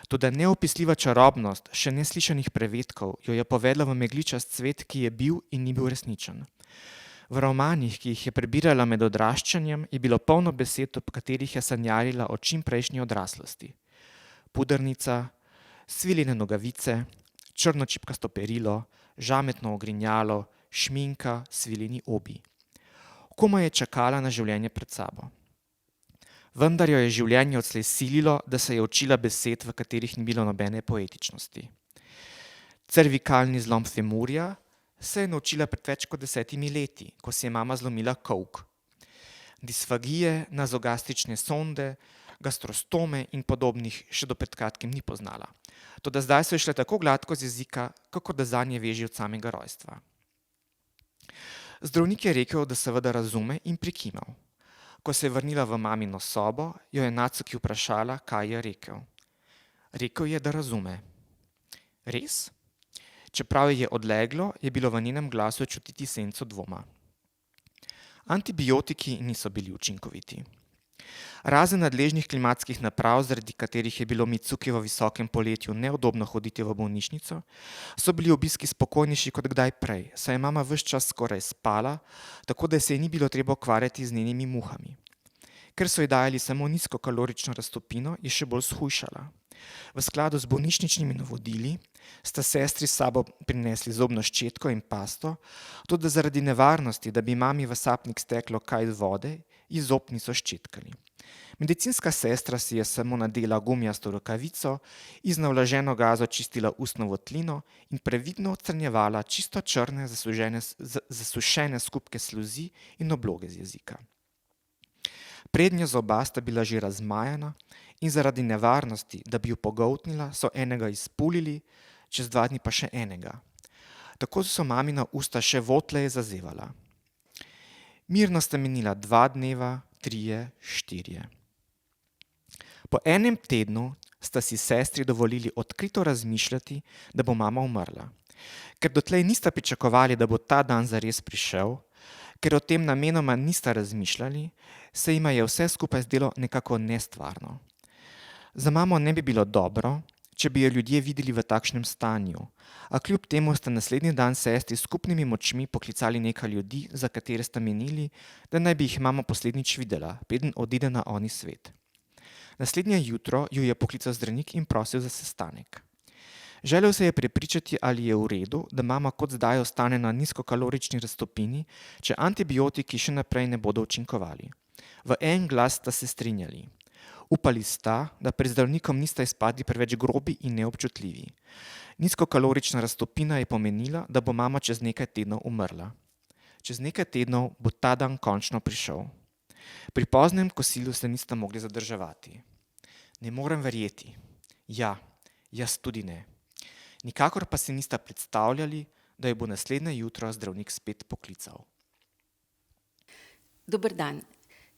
Toda neopisljiva čarobnost še neslišanih prevedkov jo je povedla v megličast svet, ki je bil in ni bil resničen. V romanih, ki jih je prebirala med odraščanjem, je bilo polno besed, ob katerih je sanjarila o čim prejšnji odraslosti. Pudrnica, sviljene nogavice, črno čipkasto perilo, žametno ogrinjalo, šminka, sviljeni obi. Komaj je čakala na življenje pred sabo. Vendar jo je življenje odslej sililo, da se je učila besed, v katerih ni bilo nobene poetičnosti. Cervikalni zlom femurja se je naučila pred več kot 10 leti, ko si je mama zlomila kolk. Disfagije, nazogastrične sonde, gastrostome in podobnih še do pred kratkim ni poznala. Toda zdaj so ji šle tako gladko z jezika, kakor da zanje veži od samega rojstva. Zdravnik je rekel, da seveda razume in prikimal. Ko se je vrnila v mamino sobo, jo je Natsuki vprašala, kaj je rekel. Rekel je, da razume. Res? Čeprav je odleglo, je bilo v njenem glasu čutiti senco dvoma. Antibiotiki niso bili učinkoviti. Razen nadležnih klimatskih naprav, zaradi katerih je bilo Mitsuki v visokem poletju neudobno hoditi v bolnišnico, so bili obiski spokojnejši kot kdaj prej, saj je mama ves čas skoraj spala, tako da se ji ni bilo treba ukvarjati z njenimi muhami. Ker so ji dajali samo nizkokalorično raztopino, je še bolj shujšala. V skladu z bolnišničnimi navodili sta sestri s sabo prinesli zobno ščetko in pasto, tudi zaradi nevarnosti, da bi mami v sapnik steklo kaj vode, ji zob niso ščetkali. Medicinska sestra si je samo nadela gumijasto rokavico, iz navlaženo gazo čistila ustno votlino in previdno odstranjevala čisto črne zasušene skupke sluzi in obloge z jezika. Prednja zoba sta bila že razmajana in zaradi nevarnosti, da bi jo pogoltnila, so enega izpulili, čez 2 dni pa še enega. Tako so mamina usta še votleje zazevala. Mirno sta minila 2 dneva, 3, 4. Po enem tednu sta si sestri dovolili odkrito razmišljati, da bo mama umrla. Ker dotlej nista pričakovali, da bo ta dan zares prišel, ker o tem namenoma nista razmišljali, se jima je vse skupaj zdelo nekako nestvarno. Za mamo ne bi bilo dobro, če bi jo ljudje videli v takšnem stanju, a kljub temu sta naslednji dan sestri s skupnimi močmi poklicali nekaj ljudi, za katere sta menili, da naj bi jih mama poslednjič videla, preden odide na oni svet. Naslednje jutro ju je poklical zdravnik in prosil za sestanek. Želel se je prepričati, ali je v redu, da mama kot zdaj ostane na nizkokalorični raztopini, če antibiotiki še naprej ne bodo učinkovali. V en glas sta se strinjali. Upali sta, da pred zdravnikom nista izpadli preveč grobi in neobčutljivi. Nizkokalorična raztopina je pomenila, da bo mama čez nekaj tednov umrla. Čez nekaj tednov bo ta dan končno prišel. Pri poznem kosilu se nista mogli zadrževati. Ne morem verjeti. Ja, jaz tudi ne. Nikakor pa si nista predstavljali, da jo bo naslednje jutro zdravnik spet poklical. Dober dan.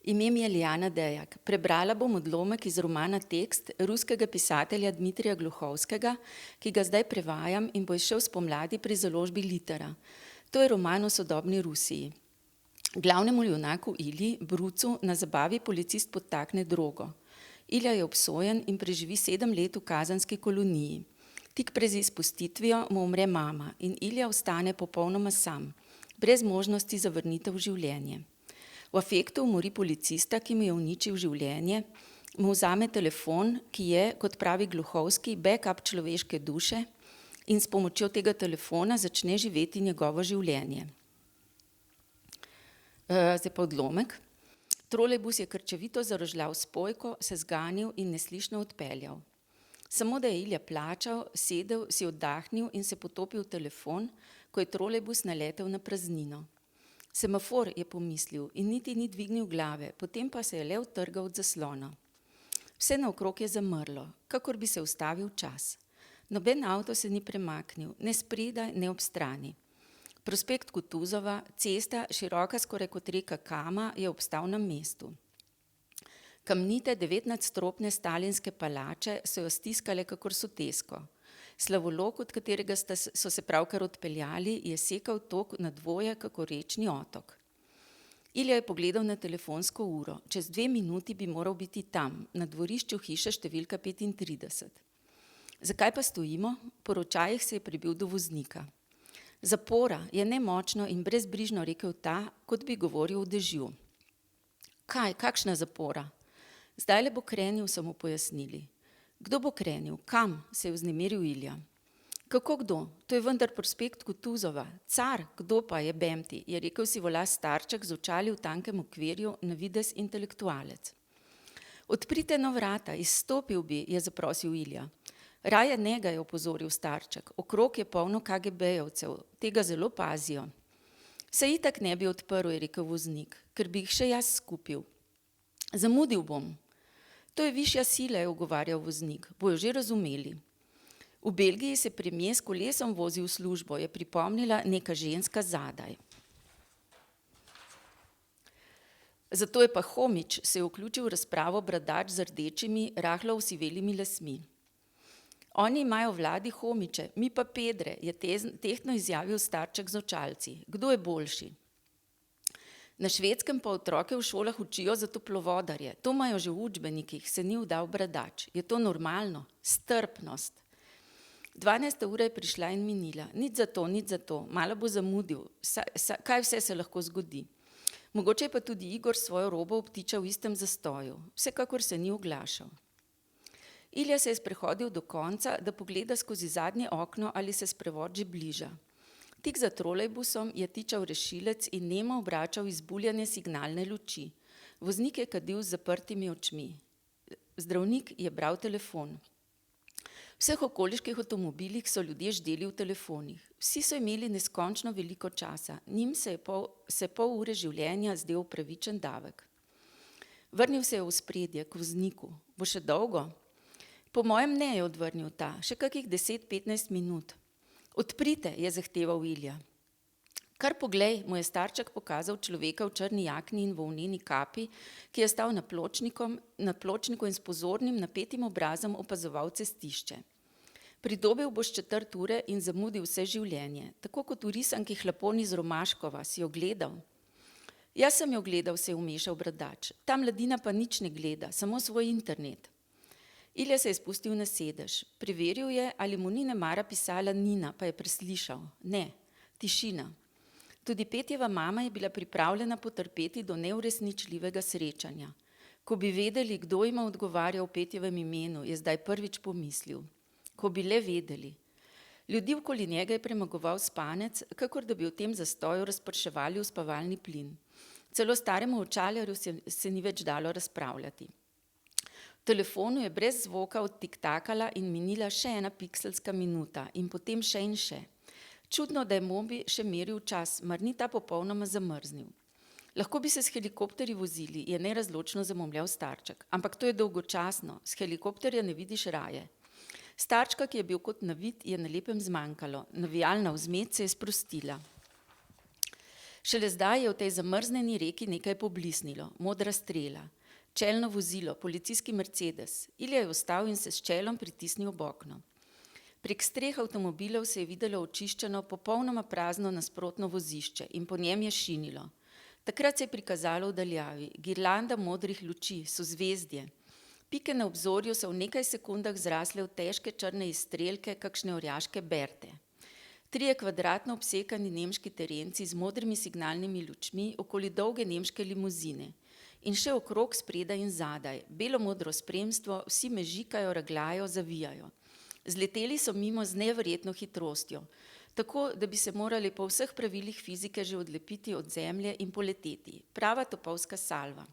Ime mi je Lijana Dejak. Prebrala bom odlomek iz romana Tekst ruskega pisatelja Dmitrija Gluhovskega, ki ga zdaj prevajam in bo izšel spomladi pri založbi Litera. To je roman o sodobni Rusiji. Glavnemu junaku Ilji, brucu, na zabavi policist podtakne drogo. Ilja je obsojen in preživi 7 let v kazenski koloniji. Tik pred izpustitvijo mu umre mama in Ilja ostane popolnoma sam, brez možnosti za vrnitev v življenje. V afektu umori policista, ki mu je uničil življenje, mu vzame telefon, ki je, kot pravi Gluhovski, backup človeške duše in s pomočjo tega telefona začne živeti njegovo življenje. Zdaj pa odlomek. Trolejbus je krčevito zarožljal spojko, se zganil in neslišno odpeljal. Samo da je Ilja plačal, sedel, si oddahnil in se potopil v telefon, ko je trolejbus naletel na praznino. Semafor, je pomislil in niti ni dvignil glave, potem pa se je le utrgal od zaslona. Vse naokrog je zamrlo, kakor bi se ustavil čas. Noben avto se ni premaknil, ne spredaj, ne ob strani. Prospekt Kutuzova, cesta, široka skoraj kot reka Kama, je obstal na mestu. Kamnite 19-stropne stalinske palače so jo stiskale kakor sotesko. Slavolok, od katerega so se pravkar odpeljali, je sekal tok na dvoje, kako rečni otok. Ilja je pogledal na telefonsko uro. Čez 2 minuti bi moral biti tam, na dvorišču hiše številka 35. Zakaj pa stojimo? Po ročajih se je pribil do voznika. Zapora, je nemočno in brezbrižno rekel ta, kot bi govoril v dežju. Kaj, kakšna zapora? Zdajle bo krenil, so mu pojasnili. Kdo bo krenil? Kam? Se je vznemiril Ilja. Kako kdo? To je vendar prospekt Kutuzova. Car, kdo pa je Bemti, je rekel sivolast starček z očali v tankem okvirju, na videz intelektualec. Odprite no vrata, izstopil bi, je zaprosil Ilja. Raje ne, ga je opozoril starček. Okrog je polno KGB-jevcev, tega zelo pazijo. Se itak ne bi odprl, je rekel voznik, ker bi jih še jaz skupil. Zamudil bom. To je višja sila, je ugovarjal voznik, bojo že razumeli. V Belgiji se premier s kolesom vozi v službo, je pripomnila neka ženska zadaj. Zato je pa Homič se je vključil v razpravo bradač z rdečimi, rahlo osivelimi lasmi. Oni imajo vladi Homiče, mi pa Pedre, je tehtno izjavil starček z očalci. Kdo je boljši? Na Švedskem pa otroke v šolah učijo za toplovodarje. To imajo že v učbenikih, se ni vdal bradač. Je to normalno? Strpnost. 12. ura je prišla in minila. Nič za to, malo bo zamudil. Kaj vse se lahko zgodi? Mogoče je pa tudi Igor svojo robo obtičal v istem zastoju. Vsekakor se ni oglašal. Ilja se je sprehodil do konca, da pogleda skozi zadnje okno, ali se sprevod že bliža. Tik za trolejbusom je tičal rešilec in nemo obračal izbuljane signalne luči. Voznik je kadil z zaprtimi očmi. Zdravnik je bral telefon. V vseh okoliških avtomobilih so ljudje ždeli v telefonih. Vsi so imeli neskončno veliko časa. Njim se je pol ure življenja zdel pravičen davek. Vrnil se je v ospredje k vozniku. Bo še dolgo? Po mojem ne, je odvrnil ta, še kakih 10-15 minut. Odprite, je zahteval Ilja. Kar poglej, mu je starček pokazal človeka v črni jakni in volneni kapi, ki je stal na pločniku in s pozornim, napetim obrazom opazoval cestišče. Pridobil boš 1/4 in zamudil vse življenje, tako kot v risanki Hlapon iz Romaškova. Si jo gledal? Jaz sem jo gledal, se je vmešal Bradač. Ta mladina pa nič ne gleda, samo svoj internet. Ilja se je spustil na sedež. Preveril je, ali mu ni nemara pisala Nina, pa je preslišal. Ne, tišina. Tudi Petjeva mama je bila pripravljena potrpeti do neuresničljivega srečanja. Ko bi vedeli, kdo ima odgovarjal v Petjevem imenu, je zdaj prvič pomislil. Ko bi le vedeli. Ljudi okoli njega je premagoval spanec, kakor da bi v tem zastoju razprševali uspavalni plin. Celo staremu očaljarju se ni več dalo razpravljati. V telefonu je brez zvoka odtiktakala in minila še ena pikselska minuta in potem še in še. Čudno, da je Mobi še meril čas, mar ni ta popolnoma zamrznil. Lahko bi se s helikopterji vozili, je nerazločno zamomljal starček, ampak to je dolgočasno, s helikopterja ne vidiš raje. Starčka, ki je bil kot navit, je na lepem zmanjkalo, navijalna vzmet se je sprostila. Šele zdaj je v tej zamrznjeni reki nekaj poblisnilo, modra strela, čelno vozilo, policijski Mercedes. Ilja je vstal in se s čelom pritisnil ob okno. Prek streh avtomobilov se je videlo očiščeno, popolnoma prazno nasprotno vozišče in po njem je šinilo. Takrat se je prikazalo v daljavi, girlanda modrih luči, sozvezdje. Pike na obzorju so v nekaj sekundah zrasle v težke črne izstrelke, kakšne orjaške berte. 3 kvadratno obsekani nemški terenci z modrimi signalnimi lučmi okoli dolge nemške limuzine. In še okrog, spredaj in zadaj, belo-modro spremstvo, vsi mežikajo, ragljajo, zavijajo. Zleteli so mimo z neverjetno hitrostjo, tako da bi se morali po vseh pravilih fizike že odlepiti od zemlje in poleteti. Prava topovska salva.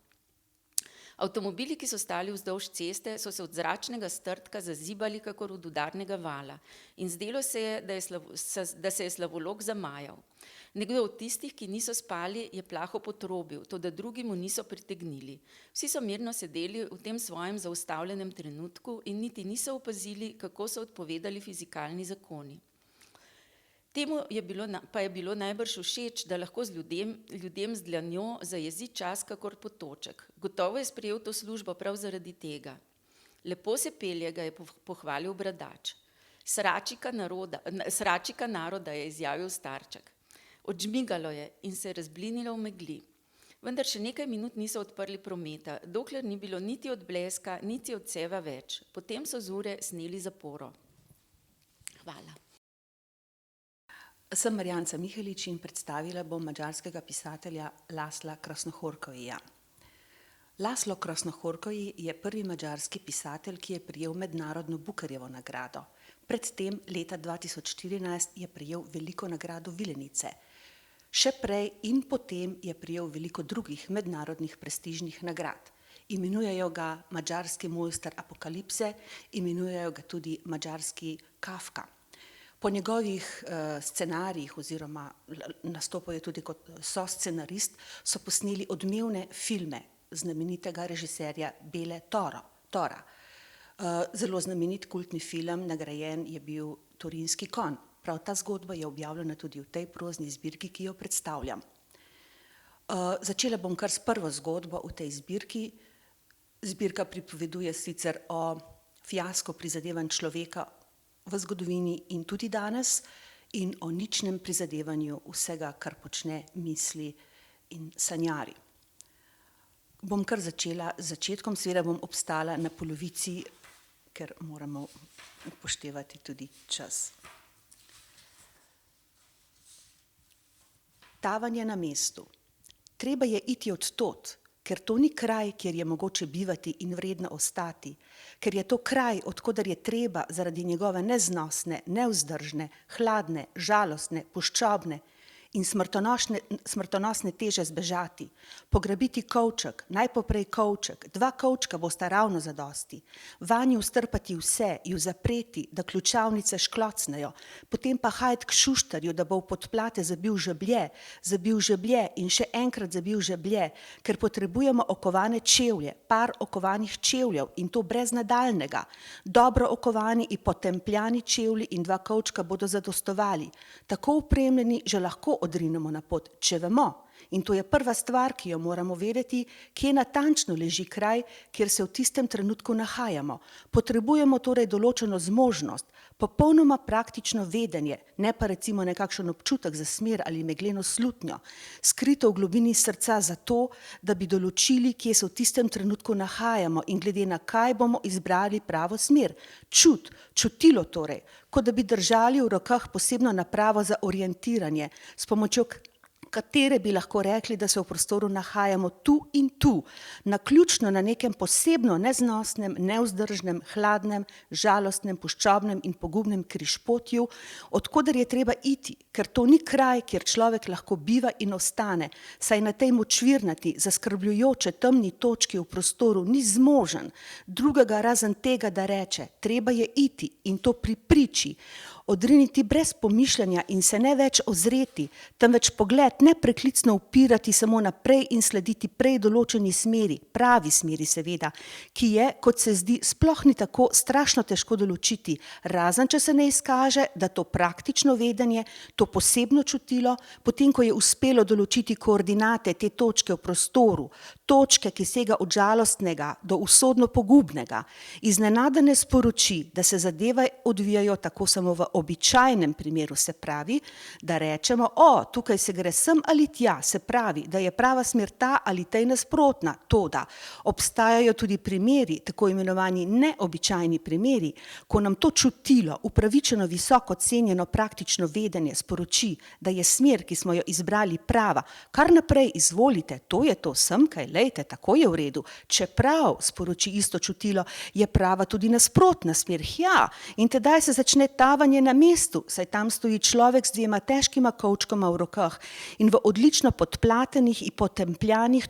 Avtomobili, ki so stali vzdolž ceste, so se od zračnega strtka zazibali kakor od udarnega vala in zdelo se je, da se je slavolok zamajal. Nekdo od tistih, ki niso spali, je plaho potrobil, toda drugi mu niso pritegnili. Vsi so mirno sedeli v tem svojem zaustavljenem trenutku in niti niso opazili, kako so odpovedali fizikalni zakoni. Temu pa je bilo najbrž všeč, da lahko ljudem z dlanjo zajezi čas kakor potoček. Gotovo je sprejel to službo prav zaradi tega. Lepo se pelje, ga je pohvalil Bradač. Sračika naroda, je izjavil starček. Odžmigalo je in se je razblinilo v megli. Vendar še nekaj minut niso odprli prometa, dokler ni bilo niti odbleska, niti odseva več. Potem so z ure sneli zaporo. Hvala. Sem Marjanca Mihelič in predstavila bom madžarskega pisatelja Laszla Krasnohorkovija. Laszlo Krasnohorkovij je prvi madžarski pisatelj, ki je prejel mednarodno Bukarjevo nagrado. Predtem, leta 2014, je prejel veliko nagrado Vilenice. Še prej in potem je prejel veliko drugih mednarodnih prestižnih nagrad. Imenujejo ga madžarski mojster apokalipse, imenujejo ga tudi madžarski Kafka. Po njegovih scenarijih oziroma nastopil je tudi kot soscenarist, so posneli odmevne filme znamenitega režiserja Bele Tora. Zelo znamenit kultni film, nagrajen je bil Torinski konj. Prav ta zgodba je objavljena tudi v tej prozni zbirki, ki jo predstavljam. Začela bom kar s prvo zgodbo v tej zbirki. Zbirka pripoveduje sicer o fiasko prizadevanj človeka v zgodovini in tudi danes in o ničnem prizadevanju vsega, kar počne, misli in sanjari. Bom kar začela z začetkom, seveda bom obstala na polovici, ker moramo upoštevati tudi čas. Tavanje na mestu. Treba je iti od tod, ker to ni kraj, kjer je mogoče bivati in vredno ostati, ker je to kraj, od koder je treba zaradi njegove neznosne, nevzdržne, hladne, žalostne, puščobne in smrtonosne teže zbežati, pograbiti kovček, najpoprej kovček, 2 kovčka bosta ravno zadosti, vanju strpati vse, ju zapreti, da ključavnice šklocnejo, potem pa hajt k šuštarju, da bo v podplate zabil žeblje in še enkrat zabil žeblje, ker potrebujemo okovane čevlje, par okovanih čevljev in to brez nadaljnega. Dobro okovani in potempljani čevlji in 2 kovčka bodo zadostovali. Tako opremljeni že lahko odrinemo na pot, če vemo. In to je prva stvar, ki jo moramo vedeti, kje natančno leži kraj, kjer se v tistem trenutku nahajamo. Potrebujemo torej določeno zmožnost, popolnoma praktično vedenje, ne pa recimo nekakšen občutek za smer ali megleno slutnjo, skrito v globini srca zato, da bi določili, kje se v tistem trenutku nahajamo in glede na kaj bomo izbrali pravo smer. Čutilo torej, kot da bi držali v rokah posebno napravo za orientiranje, s pomočjo katere bi lahko rekli, da se v prostoru nahajamo tu in tu, naključno na nekem posebno neznosnem, nevzdržnem, hladnem, žalostnem, puščobnem in pogubnem križpotju, odkoder je treba iti, ker to ni kraj, kjer človek lahko biva in ostane, saj na tej močvirnati, zaskrbljujoče temni točki v prostoru ni zmožen drugega razen tega, da reče, treba je iti in to pri priči, odriniti brez pomišljanja in se ne več ozreti, temveč pogled nepreklicno upirati samo naprej in slediti prej določeni smeri, pravi smeri seveda, ki je, kot se zdi, sploh ni tako strašno težko določiti, razen če se ne izkaže, da to praktično vedenje, to posebno čutilo, potem ko je uspelo določiti koordinate te točke v prostoru, točke, ki sega od žalostnega do usodno pogubnega, iznenada ne sporoči, da se zadeve odvijajo tako samo v običajnem primeru, se pravi, da rečemo, tukaj se gre sem ali tja, se pravi, da je prava smer ta ali tej nasprotna, toda obstajajo tudi primeri, tako imenovani neobičajni primeri, ko nam to čutilo, upravičeno visoko cenjeno praktično vedenje sporoči, da je smer, ki smo jo izbrali prava, kar naprej izvolite, to je to, sem kaj, lejte, tako je v redu, čeprav, sporoči isto čutilo, je prava tudi nasprotna smer, in tedaj se začne tavanje na mestu, saj tam stoji človek z 2 težkima kovčkoma v rokah in v odlično podplatenih in potempljanih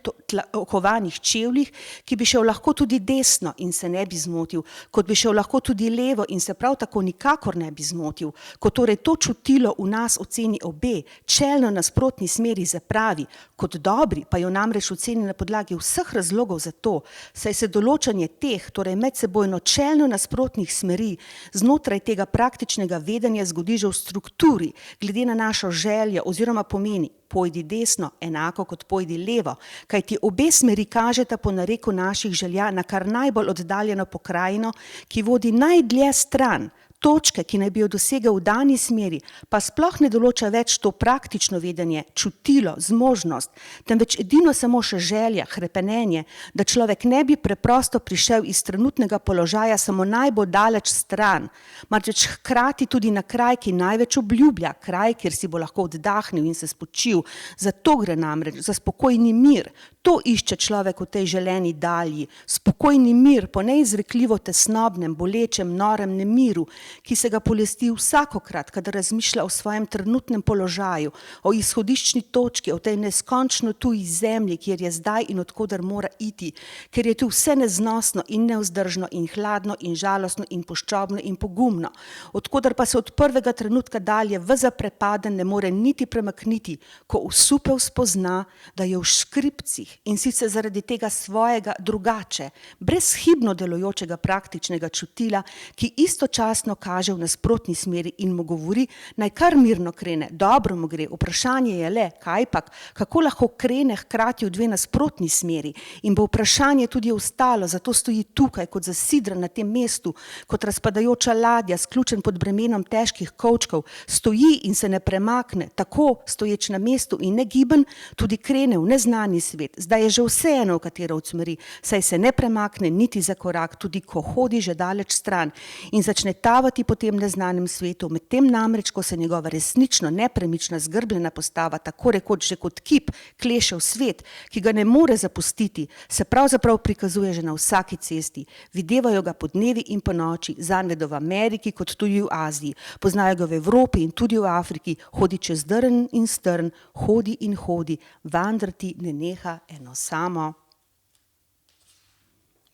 okovanih čevljih, ki bi šel lahko tudi desno in se ne bi zmotil, kot bi šel lahko tudi levo in se prav tako nikakor ne bi zmotil, ko torej to čutilo v nas oceni obe, čelno nasprotni smeri zapravi, kot dobri pa jo namreč oceni na podlagi vseh razlogov za to, saj se določanje teh, torej medsebojno čelno nasprotnih smeri, znotraj tega praktičnega vedenja zgodi že v strukturi, glede na našo željo oziroma pomeni, pojdi desno, enako kot pojdi levo, kajti obe smeri kažeta po nareku naših želja na kar najbolj oddaljeno pokrajino, ki vodi najdlje stran, točke, ki naj bi jo dosegel v dani smeri, pa sploh ne določa več to praktično vedenje, čutilo, zmožnost, temveč edino samo še želja, hrepenenje, da človek ne bi preprosto prišel iz trenutnega položaja samo najbolj daleč stran, marveč hkrati tudi na kraj, ki največ obljublja, kraj, kjer si bo lahko oddahnil in se spočil, zato gre namreč za spokojni mir. To išče človek v tej želeni dalji, spokojni mir po neizrekljivo tesnobnem, bolečem, norem nemiru, ki se ga polesti vsakokrat, kadar razmišlja o svojem trenutnem položaju, o izhodiščni točki, o tej neskončno tuji zemlji, kjer je zdaj in odkoder mora iti, ker je tu vse neznosno in nevzdržno in hladno in žalostno in puščobno in pogumno, odkoder pa se od prvega trenutka dalje v zaprepaden ne more niti premakniti, ko osupel spozna, da je v škripcih in sicer zaradi tega svojega drugače, brezhibno delujočega praktičnega čutila, ki istočasno kaže v nasprotni smeri in mu govori, naj kar mirno krene, dobro mu gre, vprašanje je le, kajpak, kako lahko krene hkrati v 2 nasprotni smeri in bo vprašanje tudi ostalo, zato stoji tukaj kot zasidran na tem mestu, kot razpadajoča ladja, sključen pod bremenom težkih kovčkov, stoji in se ne premakne, tako stoječ na mestu in negiben, tudi krene v neznani svet, zdaj je že vseeno, v katero od smeri, saj se ne premakne niti za korak, tudi ko hodi že daleč stran in začne tavati plavati po tem neznanem svetu, medtem namreč, ko se njegova resnično nepremična zgrbljena postava tako rekoč že kot kip kleše v svet, ki ga ne more zapustiti, se pravzaprav prikazuje že na vsaki cesti. Videvajo ga po dnevi in po noči, zanvedo v Ameriki kot tudi v Aziji. Poznajo ga v Evropi in tudi v Afriki, hodi čez drn in strn, hodi in hodi, vandrati ne neha eno samo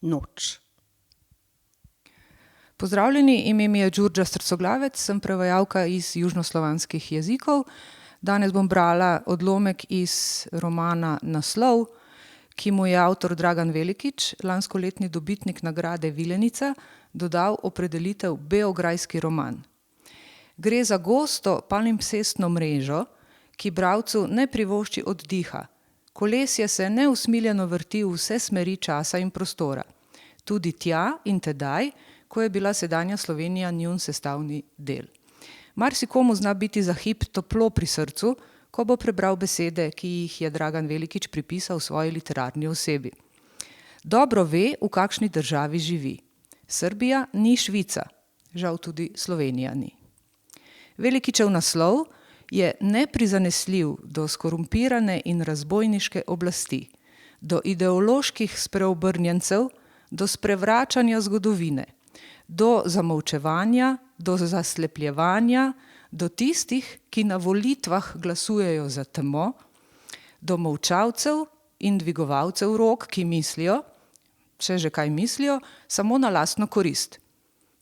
noč. Pozdravljeni, ime mi je Đurđa Strcoglavec, sem prevajalka iz južnoslovanskih jezikov. Danes bom brala odlomek iz romana Naslov, ki mu je avtor Dragan Velikić, lanskoletni dobitnik nagrade Vilenica, dodal opredelitev beograjski roman. Gre za gosto palimpsestno mrežo, ki bralcu ne privošči oddiha. Kolesje se neusmiljeno vrti v vse smeri časa in prostora. Tudi tja in tedaj, ko je bila sedanja Slovenija njun sestavni del. Marsikomu zna biti za hip toplo pri srcu, ko bo prebral besede, ki jih je Dragan Velikić pripisal svoji literarni osebi. Dobro ve, v kakšni državi živi. Srbija ni Švica, žal tudi Slovenija ni. Velikićev naslov je neprizanesljiv do skorumpirane in razbojniške oblasti, do ideoloških spreobrnjencev, do sprevračanja zgodovine, do zamolčevanja, do zaslepljevanja, do tistih, ki na volitvah glasujejo za temo, do molčavcev in dvigovalcev rok, ki mislijo, če že kaj mislijo, samo na lastno korist.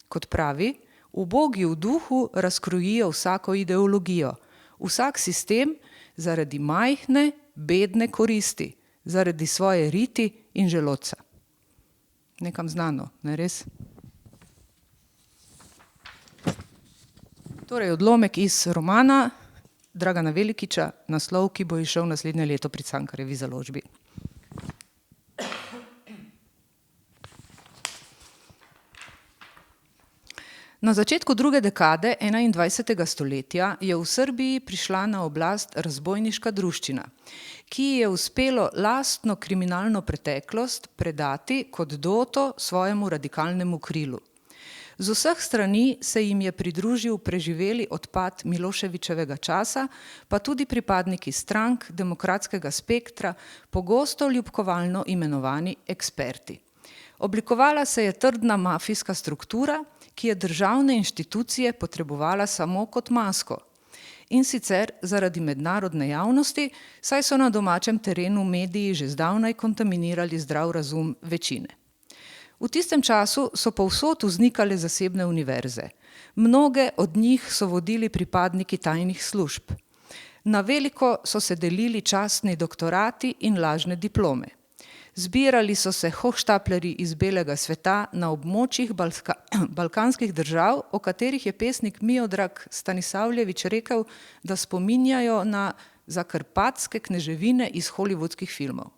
Kot pravi, ubogi v duhu razkrojijo vsako ideologijo, vsak sistem zaradi majhne, bedne koristi, zaradi svoje riti in želodca. Nekam znano, ne res? Torej, odlomek iz romana Dragana Velikića, naslov, ki bo izšel naslednje leto pri Cankarjevi založbi. Na začetku druge dekade 21. stoletja je v Srbiji prišla na oblast razbojniška druščina, ki ji je uspelo lastno kriminalno preteklost predati kot doto svojemu radikalnemu krilu. Z vseh strani se jim je pridružil preživeli odpad Miloševićevega časa, pa tudi pripadniki strank demokratskega spektra, pogosto ljubkovalno imenovani eksperti. Oblikovala se je trdna mafijska struktura, ki je državne inštitucije potrebovala samo kot masko. In sicer zaradi mednarodne javnosti, saj so na domačem terenu mediji že zdavnaj kontaminirali zdrav razum večine. V tistem času so povsod vznikale zasebne univerze. Mnoge od njih so vodili pripadniki tajnih služb. Na veliko so se delili častni doktorati in lažne diplome. Zbirali so se hohštaplerji iz belega sveta na območjih balkanskih držav, o katerih je pesnik Miodrag Stanisavljević rekel, da spominjajo na zakarpatske kneževine iz hollywoodskih filmov.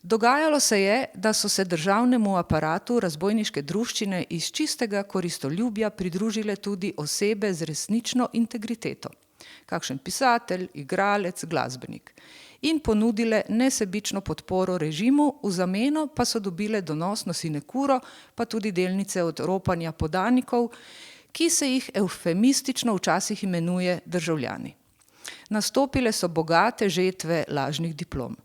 Dogajalo se je, da so se državnemu aparatu razbojniške druščine iz čistega koristoljubja pridružile tudi osebe z resnično integriteto. Kakšen pisatelj, igralec, glasbenik. In ponudile nesebično podporo režimu, v zameno pa so dobile donosno sinekuro, pa tudi delnice od ropanja podanikov, ki se jih eufemistično včasih imenuje državljani. Nastopile so bogate žetve lažnih diplom.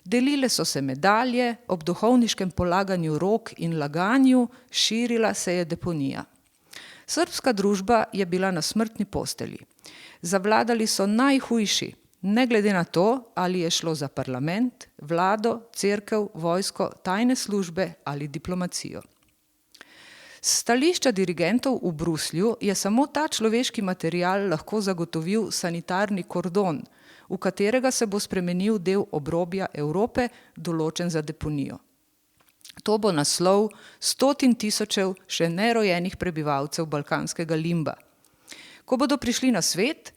Delile so se medalje, ob duhovniškem polaganju rok in laganju širila se je deponija. Srbska družba je bila na smrtni postelji. Zavladali so najhujši, ne glede na to, ali je šlo za parlament, vlado, cerkev, vojsko, tajne službe ali diplomacijo. S stališča dirigentov v Bruslju je samo ta človeški material lahko zagotovil sanitarni kordon, v katerega se bo spremenil del obrobja Evrope, določen za deponijo. To bo naslov 100.000 še nerojenih prebivalcev balkanskega limba. Ko bodo prišli na svet,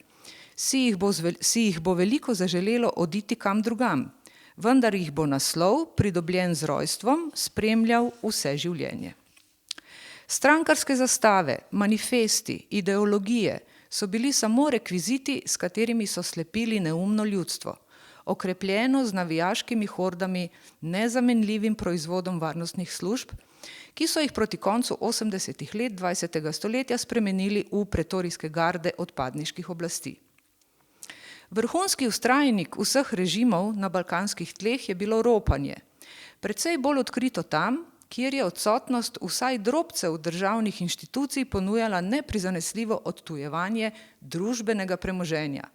si jih bo veliko zaželelo oditi kam drugam, vendar jih bo naslov, pridobljen z rojstvom, spremljal vse življenje. Strankarske zastave, manifesti, ideologije so bili samo rekviziti, s katerimi so slepili neumno ljudstvo, okrepljeno z navijaškimi hordami, nezamenljivim proizvodom varnostnih služb, ki so jih proti koncu 80. let 20. stoletja spremenili v pretorijske garde odpadniških oblasti. Vrhunski vztrajnik vseh režimov na balkanskih tleh je bilo ropanje. Precej bolj odkrito tam, kjer je odsotnost vsaj drobcev državnih inštitucij ponujala neprizanesljivo odtujevanje družbenega premoženja.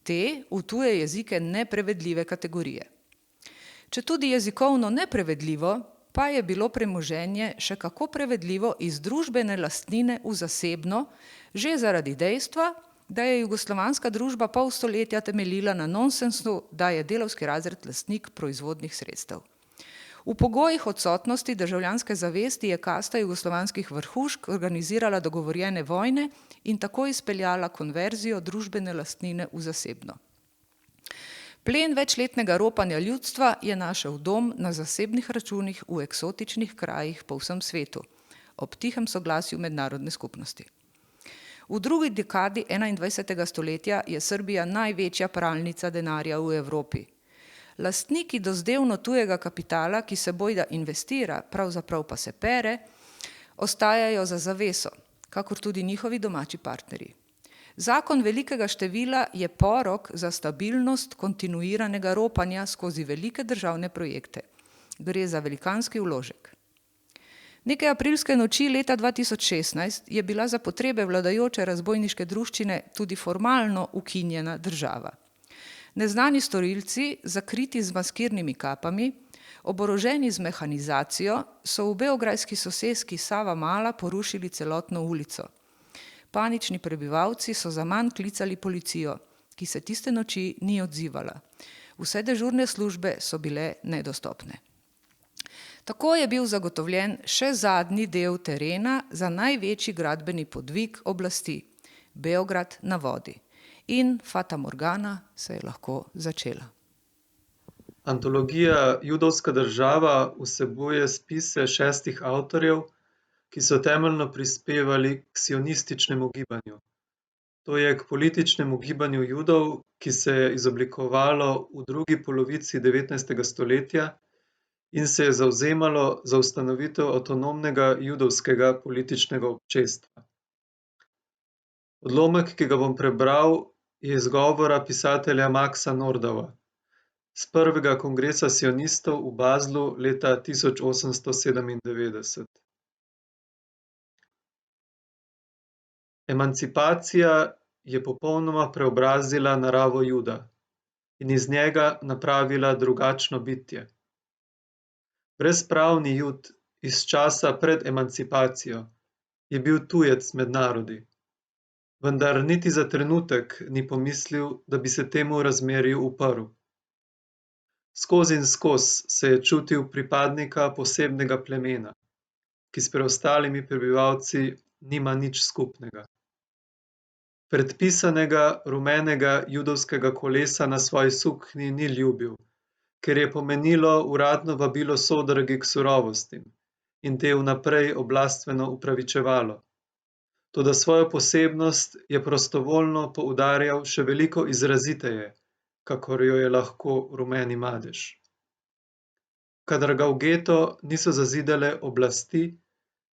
Te v tuje jezike neprevedljive kategorije. Četudi jezikovno neprevedljivo, pa je bilo premoženje še kako prevedljivo iz družbene lastnine v zasebno, že zaradi dejstva, da je jugoslovanska družba pol stoletja temeljila na nonsensu, da je delavski razred lastnik proizvodnih sredstev. V pogojih odsotnosti državljanske zavesti je kasta jugoslovanskih vrhušk organizirala dogovorjene vojne in tako izpeljala konverzijo družbene lastnine v zasebno. Plen večletnega ropanja ljudstva je našel dom na zasebnih računih v eksotičnih krajih po vsem svetu, ob tihem soglasju mednarodne skupnosti. V drugi dekadi 21. stoletja je Srbija največja pralnica denarja v Evropi. Lastniki dozdevno tujega kapitala, ki se bojda investira, pravzaprav pa se pere, ostajajo za zaveso, kakor tudi njihovi domači partnerji. Zakon velikega števila je porok za stabilnost kontinuiranega ropanja skozi velike državne projekte. Gre za velikanski vložek. Neke aprilske noči leta 2016 je bila za potrebe vladajoče razbojniške druščine tudi formalno ukinjena država. Neznani storilci, zakriti z maskirnimi kapami, oboroženi z mehanizacijo, so v beograjski soseski Savamala porušili celotno ulico. Panični prebivalci so zaman klicali policijo, ki se tiste noči ni odzivala. Vse dežurne službe so bile nedostopne. Tako je bil zagotovljen še zadnji del terena za največji gradbeni podvig oblasti, Beograd na vodi. In Fata Morgana se je lahko začela. Antologija Judovska država vsebuje spise 6 avtorjev, ki so temeljno prispevali k sionističnemu gibanju. To je k političnemu gibanju Judov, ki se je izoblikovalo v drugi polovici 19. stoletja in se je zavzemalo za ustanovitev avtonomnega judovskega političnega občestva. Odlomek, ki ga bom prebral, je iz govora pisatelja Maxa Nordauja z prvega kongresa sionistov v Baslu leta 1897. Emancipacija je popolnoma preobrazila naravo Juda in iz njega napravila drugačno bitje. Brezpravni Jud iz časa pred emancipacijo je bil tujec med narodi. Vendar niti za trenutek ni pomislil, da bi se temu razmerju uprl. Skozi in skozi se je čutil pripadnika posebnega plemena, ki s preostalimi prebivalci nima nič skupnega. Predpisanega rumenega judovskega kolesa na svoji suknji ni ljubil, ker je pomenilo uradno vabilo sodrgi k surovostim in te vnaprej oblastveno upravičevalo. Toda svojo posebnost je prostovoljno poudarjal še veliko izraziteje, kakor jo je lahko rumeni madež. Kadar ga v geto niso zazidale oblasti,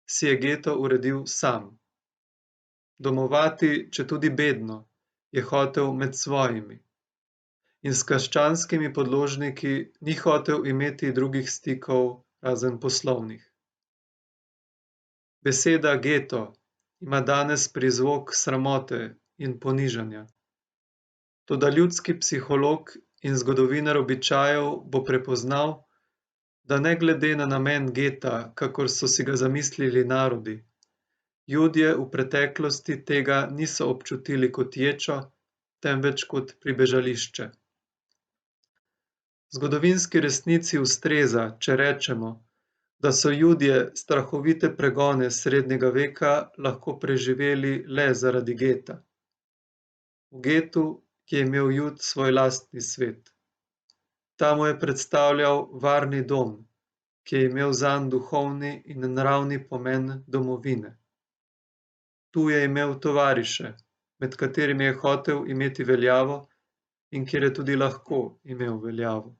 si je geto uredil sam. Domovati, četudi bedno, je hotel med svojimi. In s krščanskimi podložniki ni hotel imeti drugih stikov razen poslovnih. Beseda geto ima danes prizvok sramote in ponižanja. Toda ljudski psiholog in zgodovinar običajev bo prepoznal, da ne glede na namen geta, kakor so si ga zamislili narodi, Judje v preteklosti tega niso občutili kot ječo, temveč kot pribežališče. Zgodovinski resnici ustreza, če rečemo, da so Judje strahovite pregone srednjega veka lahko preživeli le zaradi geta. V getu je imel Jud svoj lastni svet. Ta mu je predstavljal varni dom, ki je imel zanj duhovni in naravni pomen domovine. Tu je imel tovariše, med katerimi je hotel imeti veljavo in kjer je tudi lahko imel veljavo.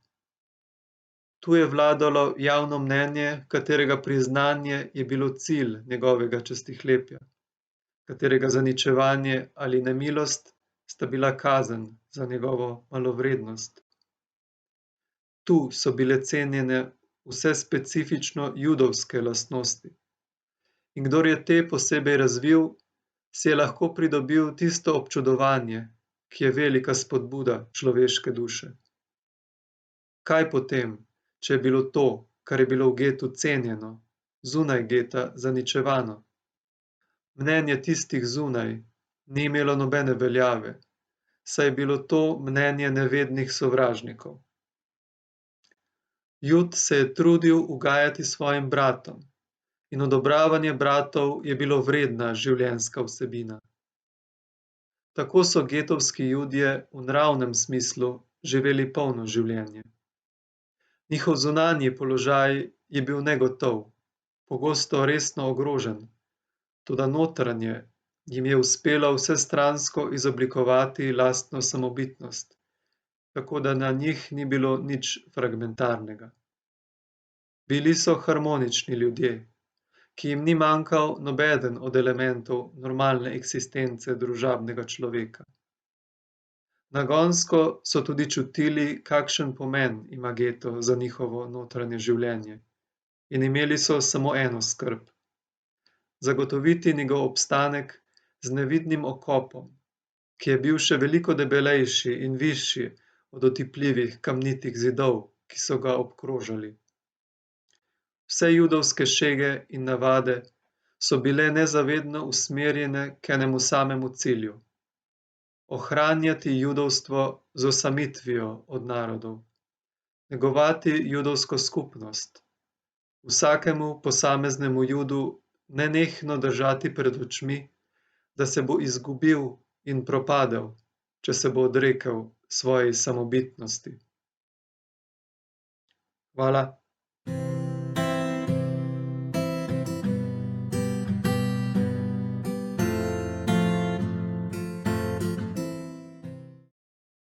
Tu je vladalo javno mnenje, katerega priznanje je bilo cilj njegovega častihlepja, katerega zaničevanje ali nemilost sta bila kazen za njegovo malovrednost. Tu so bile cenjene vse specifično judovske lastnosti. In kdor je te posebej razvil, si je lahko pridobil tisto občudovanje, ki je velika spodbuda človeške duše. Kaj potem, če je bilo to, kar je bilo v getu cenjeno, zunaj geta zaničevano? Mnenje tistih zunaj ni imelo nobene veljave, saj je bilo to mnenje nevednih sovražnikov. Jud se je trudil ugajati svojim bratom in odobravanje bratov je bilo vredna življenjska vsebina. Tako so getovski Judje v naravnem smislu živeli polno življenje. Njihov zunanji položaj je bil negotov, pogosto resno ogrožen, toda notranje jim je uspelo vsestransko izoblikovati lastno samobitnost, tako da na njih ni bilo nič fragmentarnega. Bili so harmonični ljudje, ki jim ni manjkal nobeden od elementov normalne eksistence družabnega človeka. Nagonsko so tudi čutili, kakšen pomen ima geto za njihovo notranje življenje, in imeli so samo eno skrb: zagotoviti njegov obstanek z nevidnim okopom, ki je bil še veliko debelejši in višji od otipljivih kamnitih zidov, ki so ga obkrožali. Vse judovske šege in navade so bile nezavedno usmerjene k enemu samemu cilju: ohranjati judovstvo z osamitvijo od narodov, negovati judovsko skupnost, vsakemu posameznemu Judu nenehno držati pred očmi, da se bo izgubil in propadel, če se bo odrekel svoji samobitnosti. Hvala.